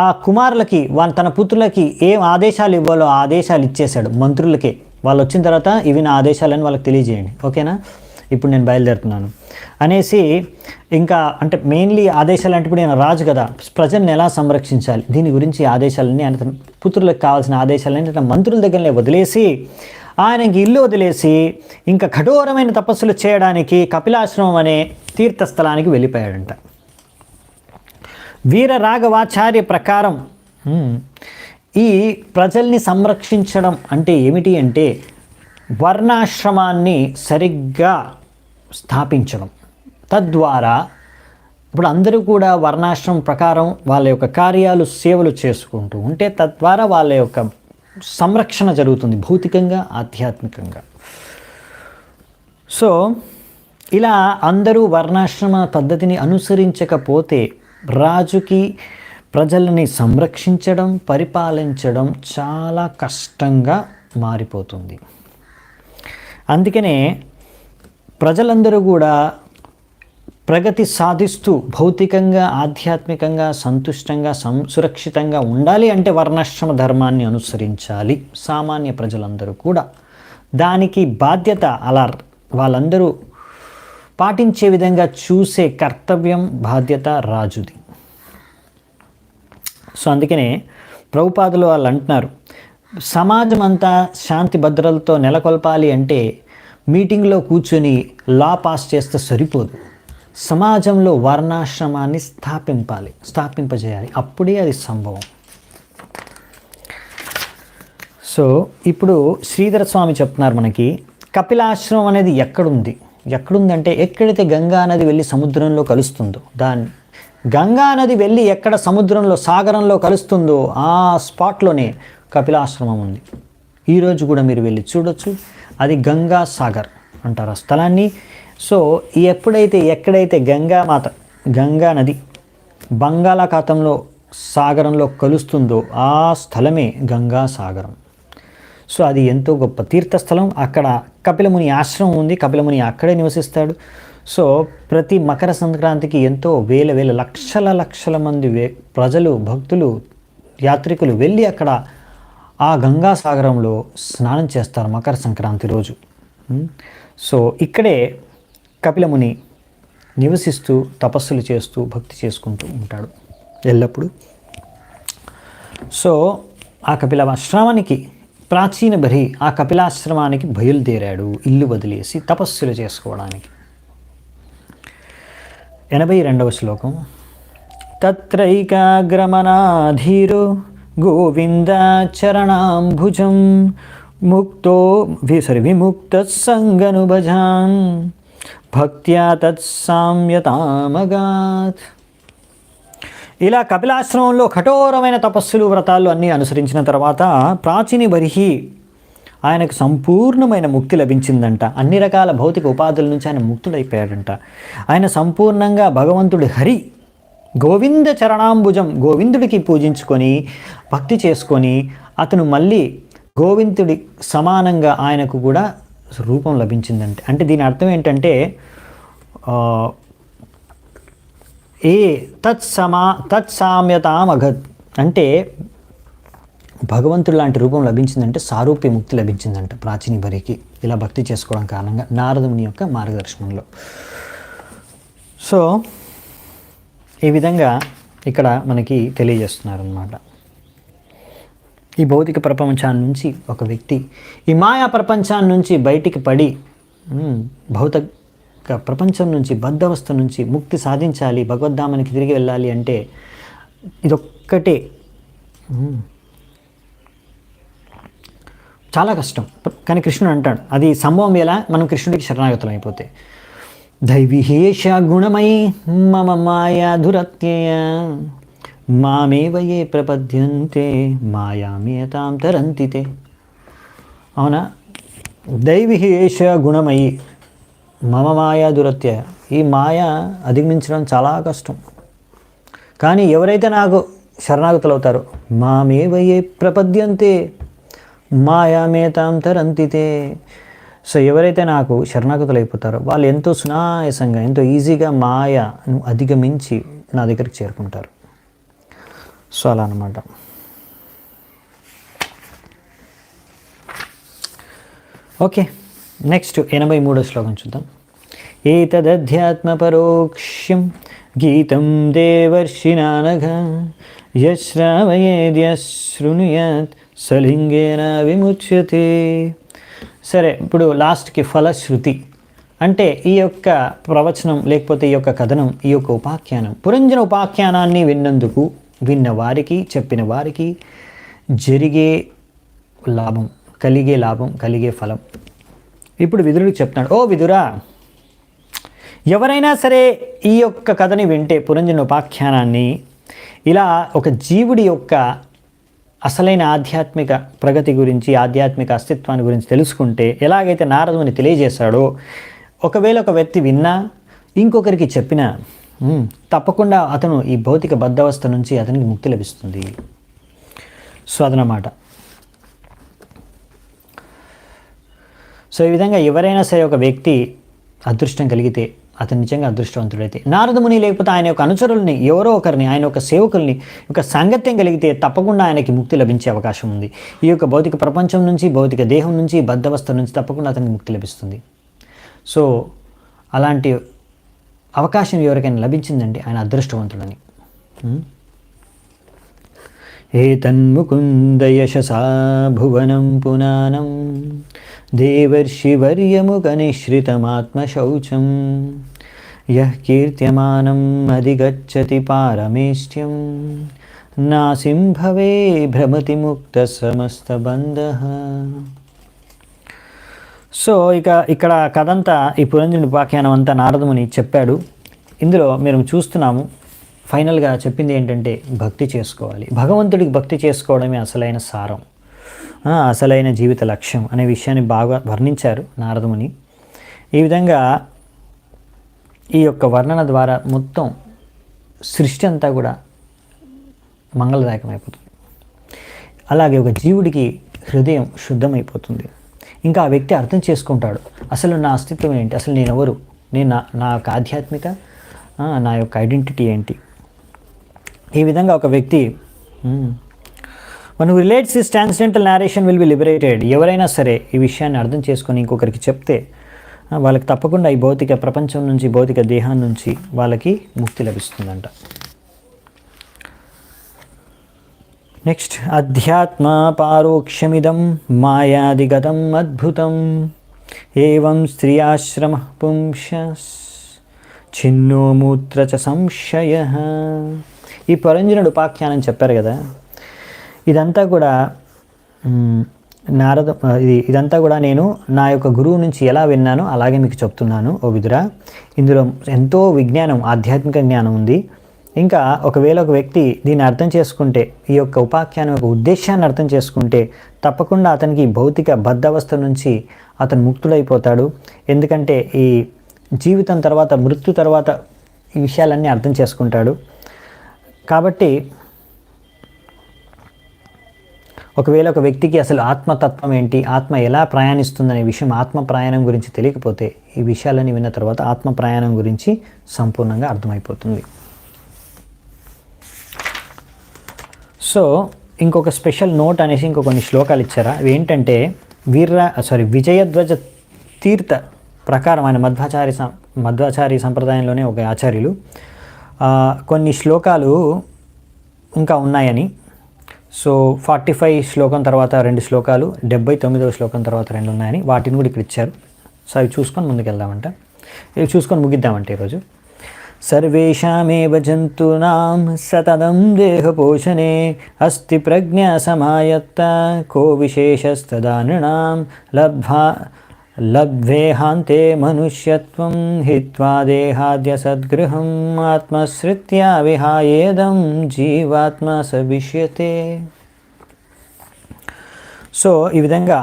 [SPEAKER 1] ఆ కుమారులకి తన పుత్రులకి ఏం ఆదేశాలు ఇవ్వాలో ఆ ఆదేశాలు ఇచ్చేశాడు మంత్రులకే. వాళ్ళు వచ్చిన తర్వాత ఇవి నా ఆదేశాలని వాళ్ళకి తెలియజేయండి, ఓకేనా, ఇప్పుడు నేను బయలుదేరుతున్నాను అనేసి. ఇంకా అంటే మెయిన్లీ ఆదేశాలు అంటే ఇప్పుడు నేను రాజు కదా, ప్రజల్ని ఎలా సంరక్షించాలి దీని గురించి ఆదేశాలన్నీ ఆయన తన పుత్రులకు కావాల్సిన ఆదేశాలన్నీ తన మంత్రుల దగ్గరనే వదిలేసి ఆయనకి ఇల్లు వదిలేసి ఇంకా కఠోరమైన తపస్సులు చేయడానికి కపిలాశ్రమం అనే తీర్థస్థలానికి వెళ్ళిపోయాడంట. వీర రాఘవాచార్య ప్రకారం ఈ ప్రజల్ని సంరక్షించడం అంటే ఏమిటి అంటే వర్ణాశ్రమాన్ని సరిగ్గా స్థాపించడం. తద్వారా ఇప్పుడు అందరూ కూడా వర్ణాశ్రమం ప్రకారం వాళ్ళ యొక్క కార్యాలు సేవలు చేసుకుంటూ ఉంటే తద్వారా వాళ్ళ యొక్క సంరక్షణ జరుగుతుంది భౌతికంగా ఆధ్యాత్మికంగా. సో ఇలా అందరూ వర్ణాశ్రమ పద్ధతిని అనుసరించకపోతే రాజుకి ప్రజలని సంరక్షించడం పరిపాలించడం చాలా కష్టంగా మారిపోతుంది. అందుకనే ప్రజలందరూ కూడా ప్రగతి సాధిస్తూ భౌతికంగా ఆధ్యాత్మికంగా సంతుష్టంగా సురక్షితంగా ఉండాలి అంటే వర్ణాశ్రమ ధర్మాన్ని అనుసరించాలి సామాన్య ప్రజలందరూ కూడా. దానికి బాధ్యత అలా వాళ్ళందరూ పాటించే విధంగా చూసే కర్తవ్యం బాధ్యత రాజుది. సో అందుకనే ప్రభుపాదులు వాళ్ళు అంటున్నారు సమాజం అంతా శాంతి భద్రతలతో నెలకొల్పాలి అంటే మీటింగ్లో కూర్చొని లా పాస్ చేస్తే సరిపోదు, సమాజంలో వర్ణాశ్రమాన్ని స్థాపింపజేయాలి, అప్పుడే అది సంభవం. సో ఇప్పుడు శ్రీధర స్వామి చెప్తున్నారు మనకి కపిలాశ్రమం అనేది ఎక్కడుందంటే ఎక్కడైతే గంగా నది వెళ్ళి సముద్రంలో కలుస్తుందో దాన్ని గంగా నది వెళ్ళి ఎక్కడ సముద్రంలో సాగరంలో కలుస్తుందో ఆ స్పాట్లోనే కపిలాశ్రమం ఉంది. ఈరోజు కూడా మీరు వెళ్ళి చూడొచ్చు, అది గంగా సాగర్ అంటారు ఆ స్థలాన్ని. సో ఎక్కడైతే గంగా నది బంగాళాఖాతంలో సాగరంలో కలుస్తుందో ఆ స్థలమే గంగా సాగరం. సో అది ఎంతో గొప్ప తీర్థస్థలం. అక్కడ కపిలముని ఆశ్రమం ఉంది, కపిలముని అక్కడే నివసిస్తాడు. సో ప్రతి మకర సంక్రాంతికి ఎంతో వేల లక్షల మంది ప్రజలు భక్తులు యాత్రికులు వెళ్ళి అక్కడ ఆ గంగా సాగరంలో స్నానం చేస్తారు మకర సంక్రాంతి రోజు. సో ఇక్కడే కపిలముని నివసిస్తూ తపస్సులు చేస్తూ భక్తి చేసుకుంటూ ఉంటాడు ఎల్లప్పుడూ. సో ఆ కపిలాశ్రమానికి ప్రాచీన బరి ఆ కపిలాశ్రమానికి బయలుదేరాడు ఇల్లు వదిలేసి తపస్సులు చేసుకోవడానికి. 82వ శ్లోకం. తత్రైకాగ్రమనాధీరో గోవిందాచరణాంభుజం విముక్త సంగనుభజాన్ భక్త్యా తత్సామ్యతామగాత్. ఇలా కపిలాశ్రమంలో కఠోరమైన తపస్సులు వ్రతాలు అన్నీ అనుసరించిన తర్వాత ప్రాచీన బరిహి ఆయనకు సంపూర్ణమైన ముక్తి లభించిందంట. అన్ని రకాల భౌతిక ఉపాధుల నుంచి ఆయన ముక్తుడైపోయాడంట. ఆయన సంపూర్ణంగా భగవంతుడి హరి గోవింద చరణాంబుజం గోవిందుడికి పూజించుకొని భక్తి చేసుకొని అతను మళ్ళీ గోవిందుడి సమానంగా ఆయనకు కూడా రూపం లభించిందంటే అంటే దీని అర్థం ఏంటంటే ఏ తత్సామ్యతామగత్ అంటే భగవంతుడు లాంటి రూపం లభించిందంటే సారూప్య ముక్తి లభించిందంట ప్రాచీన బరికి ఇలా భక్తి చేసుకోవడం కారణంగా నారదుని యొక్క మార్గదర్శనంలో. సో ఈ విధంగా ఇక్కడ మనకి తెలియజేస్తున్నారు అన్నమాట. ఈ భౌతిక ప్రపంచాన్ని నుంచి ఒక వ్యక్తి ఈ మాయా ప్రపంచాన్ని నుంచి బయటికి పడి భౌతిక ప్రపంచం నుంచి బద్ధవస్థ నుంచి ముక్తి సాధించాలి, భగవద్ధామానికి తిరిగి వెళ్ళాలి అంటే ఇదొక్కటే చాలా కష్టం. కానీ కృష్ణుడు అంటాడు అది సంభవం ఎలా, మనం కృష్ణుడికి శరణాగతులం అయిపోతే. దైవీహేష గుణమయి మమ మాయా దురత్యయ మామేవ ఏ ప్రపద్యంతే మాయామేతాం తరంతితే. అవునా, దైవీహేష గుణమయి మమ మాయా దురత్యయ, ఈ మాయ అధిగమించడం చాలా కష్టం. కానీ ఎవరైతే నాకు శరణాగతులు అవుతారో మామేవ ఏ ప్రపద్యంతే మాయామేతాం తరంతితే. సో ఎవరైతే నాకు శరణాగతులు అయిపోతారో వాళ్ళు ఎంతో సునాయాసంగా ఎంతో ఈజీగా మాయను అధిగమించి నా దగ్గరికి చేరుకుంటారు. సో అలా అన్నమాట. ఓకే, నెక్స్ట్ 83వ శ్లోకం చూద్దాం. ఏతదధ్యాత్మ పరోక్ష్యం గీతం దేవర్షినానఘ యశ్రావయేద్యశృణుయాత్ సలింగేన విముచ్యతే. సరే, ఇప్పుడు లాస్ట్కి ఫలశ్రుతి అంటే ఈ యొక్క ప్రవచనం లేకపోతే ఈ యొక్క కథనం, ఈ యొక్క ఉపాఖ్యానం, పురంజన ఉపాఖ్యానాన్ని విన్నందుకు విన్న వారికి చెప్పిన వారికి జరిగే లాభం, కలిగే ఫలం. ఇప్పుడు విదురుడికి చెప్తున్నాడు, ఓ విదురా, ఎవరైనా సరే ఈ యొక్క కథని వింటే పురంజన ఉపాఖ్యానాన్ని ఇలా ఒక జీవుడి యొక్క అసలైన ఆధ్యాత్మిక ప్రగతి గురించి ఆధ్యాత్మిక అస్తిత్వాన్ని గురించి తెలుసుకుంటే ఎలాగైతే నారదుని తెలియజేశాడో ఒకవేళ ఒక వ్యక్తి విన్నా ఇంకొకరికి చెప్పినా తప్పకుండా అతను ఈ భౌతిక బద్ధవస్థ నుంచి అతనికి ముక్తి లభిస్తుంది. సో అదనమాట. సో ఈ విధంగా ఎవరైనా సరే ఒక వ్యక్తి అదృష్టం కలిగితే అతను నిజంగా అదృష్టవంతుడైతే నారదముని లేకపోతే ఆయన యొక్క అనుచరుల్ని ఎవరో ఒకరిని ఆయన యొక్క సేవకుల్ని యొక్క సాంగత్యం కలిగితే తప్పకుండా ఆయనకి ముక్తి లభించే అవకాశం ఉంది. ఈ యొక్క భౌతిక ప్రపంచం నుంచి భౌతిక దేహం నుంచి బద్ధవస్థ నుంచి తప్పకుండా అతనికి ముక్తి లభిస్తుంది. సో అలాంటి అవకాశం ఎవరికైనా లభించిందంటే ఆయన అదృష్టవంతుడని. ఏతన్ముకుంద యశసా భువనం పునానం దేవర్షివర్యముగనిశ్రితమాత్మశౌచం యః కీర్త్యమానం అధిగచ్చతి పారమేష్ట్యం నాసిం భవే భ్రమతి ముక్త సమస్త బంధః. సో ఇక్కడ కథంతా ఈ పురంజనుడి ఉపాఖ్యానం అంతా నారదముని చెప్పాడు. ఇందులో మేము చూస్తున్నాము ఫైనల్గా చెప్పింది ఏంటంటే భక్తి చేసుకోవాలి, భగవంతుడికి భక్తి చేసుకోవడమే అసలైన సారం, అసలైన జీవిత లక్ష్యం అనే విషయాన్ని బాగా వర్ణించారు నారదముని. ఈ విధంగా ఈ యొక్క వర్ణన ద్వారా మొత్తం సృష్టి అంతా కూడా మంగళదాయకమైపోతుంది. అలాగే ఒక జీవుడికి హృదయం శుద్ధమైపోతుంది. ఇంకా ఆ వ్యక్తి అర్థం చేసుకుంటాడు అసలు నా అస్తిత్వం ఏంటి, అసలు నేను ఎవరు, నేను నా యొక్క ఆధ్యాత్మిక నా యొక్క ఐడెంటిటీ ఏంటి. ఈ విధంగా ఒక వ్యక్తి one who relates this transcendental narration will be liberated. ఎవరైనా సరే ఈ విషయాన్ని అర్థం చేసుకొని ఇంకొకరికి చెప్తే వాళ్ళకి తప్పకుండా ఈ భౌతిక ప్రపంచం నుంచి భౌతిక దేహం నుంచి వాళ్ళకి ముక్తి లభిస్తుందంట. నెక్స్ట్ అధ్యాత్మ పారోక్షమిదం మాయాదిగతం అద్భుతం ఏవం స్త్రియాశ్రమ పుంస చిన్నో మూత్ర చ సంశయ. ఈ పురంజనుడు ఉపాఖ్యానం చెప్పారు కదా, ఇదంతా కూడా ఇదంతా కూడా నేను నా యొక్క గురువు నుంచి ఎలా విన్నానో అలాగే మీకు చెప్తున్నాను ఓ విదురా. ఇందులో ఎంతో విజ్ఞానం, ఆధ్యాత్మిక జ్ఞానం ఉంది. ఇంకా ఒకవేళ ఒక వ్యక్తి దీన్ని అర్థం చేసుకుంటే, ఈ యొక్క ఉపాఖ్యానం యొక్క ఉద్దేశాన్ని అర్థం చేసుకుంటే తప్పకుండా అతనికి భౌతిక బద్ధవస్థ నుంచి అతను ముక్తుడైపోతాడు. ఎందుకంటే ఈ జీవితం తర్వాత మృత్యు తర్వాత ఈ విషయాలన్నీ అర్థం చేసుకుంటాడు. కాబట్టి ఒకవేళ ఒక వ్యక్తికి అసలు ఆత్మతత్వం ఏంటి, ఆత్మ ఎలా ప్రయాణిస్తుందనే విషయం, ఆత్మ ప్రయాణం గురించి తెలియకపోతే ఈ విషయాలన్నీ విన్న తర్వాత ఆత్మ ప్రయాణం గురించి సంపూర్ణంగా అర్థమైపోతుంది. సో ఇంకొక స్పెషల్ నోట్ అనేసి కొన్ని శ్లోకాలు ఇచ్చారా. అవి ఏంటంటే విజయధ్వజ తీర్థ ప్రకారం ఆయన మధ్వాచారి సంప్రదాయంలోనే ఒక ఆచార్యులు కొన్ని శ్లోకాలు ఇంకా ఉన్నాయని. సో 45 శ్లోకం తర్వాత 2 శ్లోకాలు, 79వ శ్లోకం తర్వాత 2 ఉన్నాయని, వాటిని కూడా ఇక్కడ ఇచ్చారు. సో అవి చూసుకొని ముందుకెళ్దామంట, ఇవి చూసుకొని ముగిద్దామంటే ఈరోజు. సర్వేషామేవ జంతూనాం సతతం దేహపోషణే అస్తి ప్రజ్ఞా సమాయత్త కో విశేషస్తదా నృణాం లబ్ధ్వేహాంతే మనుష్యత్వం హిత్వా దేహాద్య సద్గృహం ఆత్మశ్రిత్యా విహాయేదం జీవాత్మ సవిష్యతే. సో ఈ విధంగా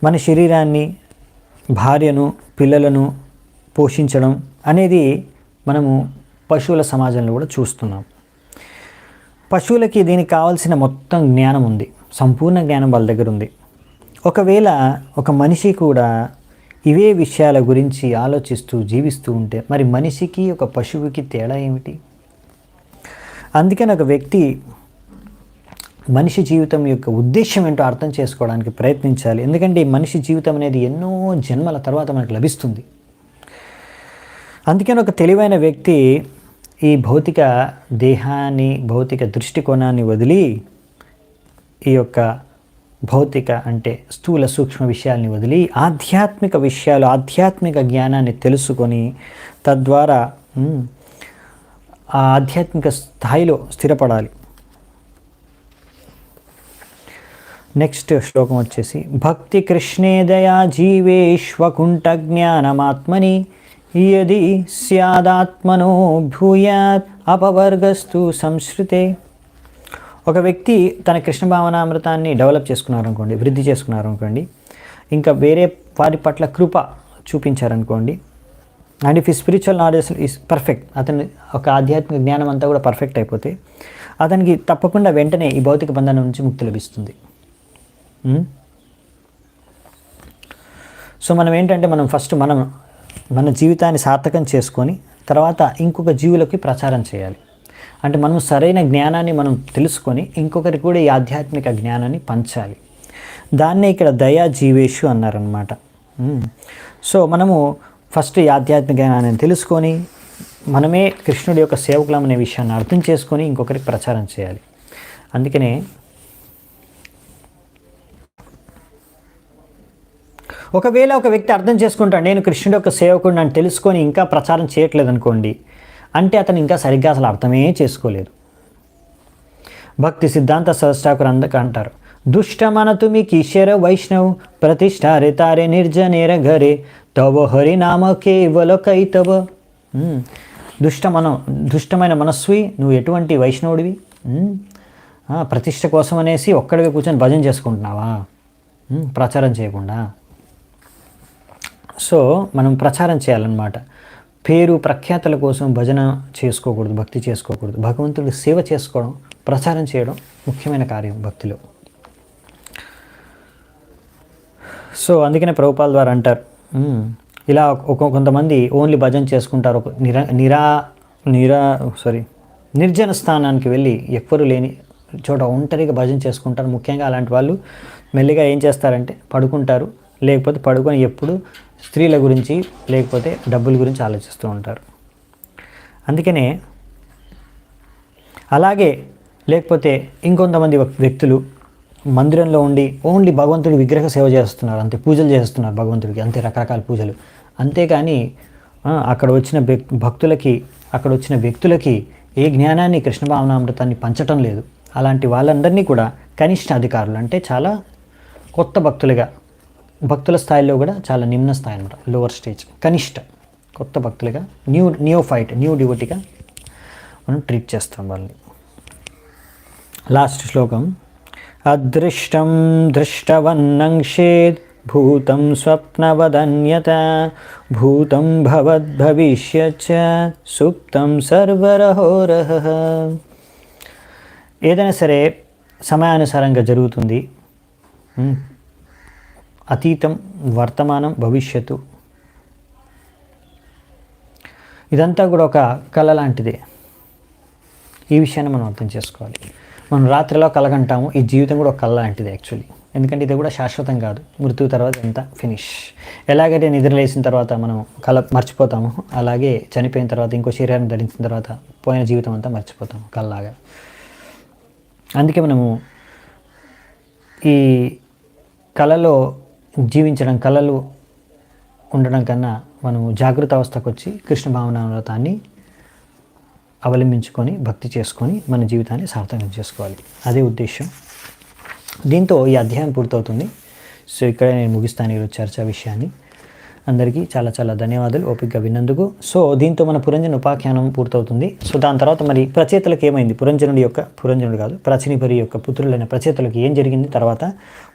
[SPEAKER 1] మన శరీరాన్ని, భార్యను, పిల్లలను పోషించడం అనేది మనము పశువుల సమాజంలో కూడా చూస్తున్నాం. పశువులకి దీనికి కావాల్సిన మొత్తం జ్ఞానం ఉంది, సంపూర్ణ జ్ఞానం వాళ్ళ దగ్గర ఉంది. ఒకవేళ ఒక మనిషి కూడా ఇవే విషయాల గురించి ఆలోచిస్తూ జీవిస్తూ ఉంటే మరి మనిషికి ఒక పశువుకి తేడా ఏమిటి? అందుకని ఒక వ్యక్తి మనిషి జీవితం యొక్క ఉద్దేశం ఏంటో అర్థం చేసుకోవడానికి ప్రయత్నించాలి. ఎందుకంటే ఈ మనిషి జీవితం అనేది ఎన్నో జన్మల తర్వాత మనకు లభిస్తుంది. అందుకని ఒక తెలివైన వ్యక్తి ఈ భౌతిక దేహాన్ని, భౌతిక దృష్టికోణాన్ని వదిలి ఈ యొక్క భౌతిక అంటే స్థూల సూక్ష్మ విషయాల్ని వదిలి ఆధ్యాత్మిక విషయాలు, ఆధ్యాత్మిక జ్ఞానాన్ని తెలుసుకొని తద్వారా ఆ ఆధ్యాత్మిక స్థాయిలో స్థిరపడాలి. నెక్స్ట్ శ్లోకం వచ్చేసి భక్తి కృష్ణే దయా జీవేష్వకుంఠ జ్ఞానమాత్మని యది స్యాదాత్మనో భూయాత్ అపవర్గస్తు సంశ్రుతే. ఒక వ్యక్తి తన కృష్ణ భావనామృతాన్ని డెవలప్ చేసుకున్నారనుకోండి, వృద్ధి చేసుకున్నారనుకోండి, ఇంకా వేరే వారి పట్ల కృప చూపించారనుకోండి, అండ్ ఇఫ్ ఈ స్పిరిచువల్ నాలెడ్జ్ ఈస్ పర్ఫెక్ట్, అతని ఒక ఆధ్యాత్మిక జ్ఞానం అంతా కూడా పర్ఫెక్ట్ అయిపోతే అతనికి తప్పకుండా వెంటనే ఈ భౌతిక బంధనం నుంచి ముక్తి లభిస్తుంది. సో మనం ఏంటంటే మనం ఫస్ట్ మన జీవితాన్ని సార్థకం చేసుకొని తర్వాత ఇంకొక జీవులకి ప్రచారం చేయాలి. అంటే మనం సరైన జ్ఞానాన్ని మనం తెలుసుకొని ఇంకొకరికి కూడా ఈ ఆధ్యాత్మిక జ్ఞానాన్ని పంచాలి. దాన్నే ఇక్కడ దయా జీవేషు అన్నారనమాట. సో మనము ఫస్ట్ ఈ ఆధ్యాత్మిక జ్ఞానాన్ని తెలుసుకొని మనమే కృష్ణుడి యొక్క సేవకులం అనే విషయాన్ని అర్థం చేసుకొని ఇంకొకరికి ప్రచారం చేయాలి. అందుకనే ఒకవేళ ఒక వ్యక్తి అర్థం చేసుకుంటాడు నేను కృష్ణుడి యొక్క సేవకుడు నన్ను తెలుసుకొని ఇంకా ప్రచారం చేయట్లేదు అనుకోండి, అంటే అతను ఇంకా సరిగ్గా అసలు అర్థమే చేసుకోలేదు. భక్తి సిద్ధాంత సహస్రాకులు అంటారు, దుష్టమనతు మీ కిశోర వైష్ణవ్ ప్రతిష్ఠారే తారే నిర్జనేర ఘరే తవ హరి నామ కేవల కైతవ. దుష్టమైన మనస్వి, నువ్వు ఎటువంటి వైష్ణవుడివి? ప్రతిష్ఠ కోసం అనేసి ఒక్కడిగా కూర్చొని భజన చేసుకుంటున్నావా, ప్రచారం చేయకుండా? సో మనం ప్రచారం చేయాలన్నమాట. పేరు ప్రఖ్యాతల కోసం భజన చేసుకోకూడదు, భక్తి చేసుకోకూడదు. భగవంతుడి సేవ చేసుకోవడం, ప్రచారం చేయడం ముఖ్యమైన కార్యం భక్తిలో. సో అందుకనే ప్రభుపాల ద్వారా అంటారు, ఇలా కొంతమంది ఓన్లీ భజన చేసుకుంటారు, నిర్జన స్థానానికి వెళ్ళి ఎవ్వరు లేని చోట ఒంటరిగా భజన చేసుకుంటారు. ముఖ్యంగా అలాంటి వాళ్ళు మెల్లిగా ఏం చేస్తారంటే పడుకుంటారు, లేకపోతే పడుకొని ఎప్పుడు స్త్రీల గురించి లేకపోతే డబ్బుల గురించి ఆలోచిస్తూ ఉంటారు. అందుకనే అలాగే లేకపోతే ఇంకొంతమంది వ్యక్తులు మందిరంలో ఉండి ఓన్లీ భగవంతుడి విగ్రహ సేవ చేస్తున్నారు, అంతే పూజలు చేస్తున్నారు భగవంతుడికి, అంతే రకరకాల పూజలు. అంతేకాని అక్కడ వచ్చిన వ్యక్తులకి ఏ జ్ఞానాన్ని, కృష్ణ భావనామృతాన్ని పంచటం లేదు. అలాంటి వాళ్ళందరినీ కూడా కనిష్ట అధికారులు, అంటే చాలా కొత్త భక్తుల స్థాయిలో కూడా చాలా నిమ్న స్థాయి అనమాట, లోవర్ స్టేజ్, కనిష్ట కొత్త భక్తులుగా, న్యూ డివోటీగా మనం ట్రీట్ చేస్తాం వాళ్ళని. లాస్ట్ శ్లోకం, అదృష్టం దృష్టవన్నంక్షేద్ భూతం స్వప్నవదన్యత భూతం భవద్భవిష్యచ్చ సుప్తం సర్వరహోరహ. ఏదైనా సరే సమయానుసారంగా జరుగుతుంది. అతీతం, వర్తమానం, భవిష్యత్తు ఇదంతా కూడా ఒక కళ లాంటిదే. ఈ విషయాన్ని మనం అర్థం చేసుకోవాలి. మనం రాత్రిలో కలగంటాము, ఈ జీవితం కూడా ఒక కళ లాంటిది యాక్చువల్లీ. ఎందుకంటే ఇది కూడా శాశ్వతం కాదు, మృత్యు తర్వాత ఎంత ఫినిష్. ఎలాగైతే నిద్ర లేచిన తర్వాత మనం కళ మర్చిపోతాము, అలాగే చనిపోయిన తర్వాత ఇంకో శరీరాన్ని ధరించిన తర్వాత పోయిన జీవితం అంతా మర్చిపోతాము కళ్ళలాగా. అందుకే మనము ఈ కళలో జీవించడం, కళలు ఉండడం కన్నా మనము జాగృత అవస్థకు వచ్చి కృష్ణ భావనామృతాన్ని అవలంబించుకొని భక్తి చేసుకొని మన జీవితాన్ని సార్థకం చేసుకోవాలి. అదే ఉద్దేశం. దీంతో ఈ అధ్యాయం పూర్తవుతుంది. సో ఇక్కడ నేను ముగిస్తాను ఈరోజు చర్చా విషయాన్ని. అందరికీ చాలా చాలా ధన్యవాదాలు ఓపికగా విన్నందుకు. సో దీంతో మన పురంజన ఉపాఖ్యానం పూర్తవుతుంది. సో దాని తర్వాత మరి ప్రచేతలకు ఏమైంది, పురంజనుడు కాదు ప్రచనిపరి యొక్క పుత్రులైన ప్రచేతలకు ఏం జరిగింది, తర్వాత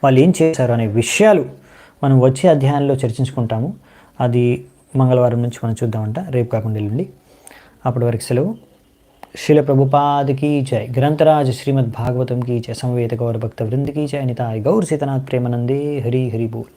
[SPEAKER 1] వాళ్ళు ఏం చేశారు అనే విషయాలు మనం వచ్చే అధ్యాయంలో చర్చించుకుంటాము. అది మంగళవారం నుంచి మనం చూద్దామంట, రేపు కాకుండా ఎల్లుండి. అప్పటి వరకు సెలవు. శిల ప్రభుపాద की जय, ग्रंथराज श्रीमद् भागवतम की जय, समवेत गौर भक्त वृंद की जय, निताय गौर सीतनाथ प्रेमानंदे, हरि हरि बोल.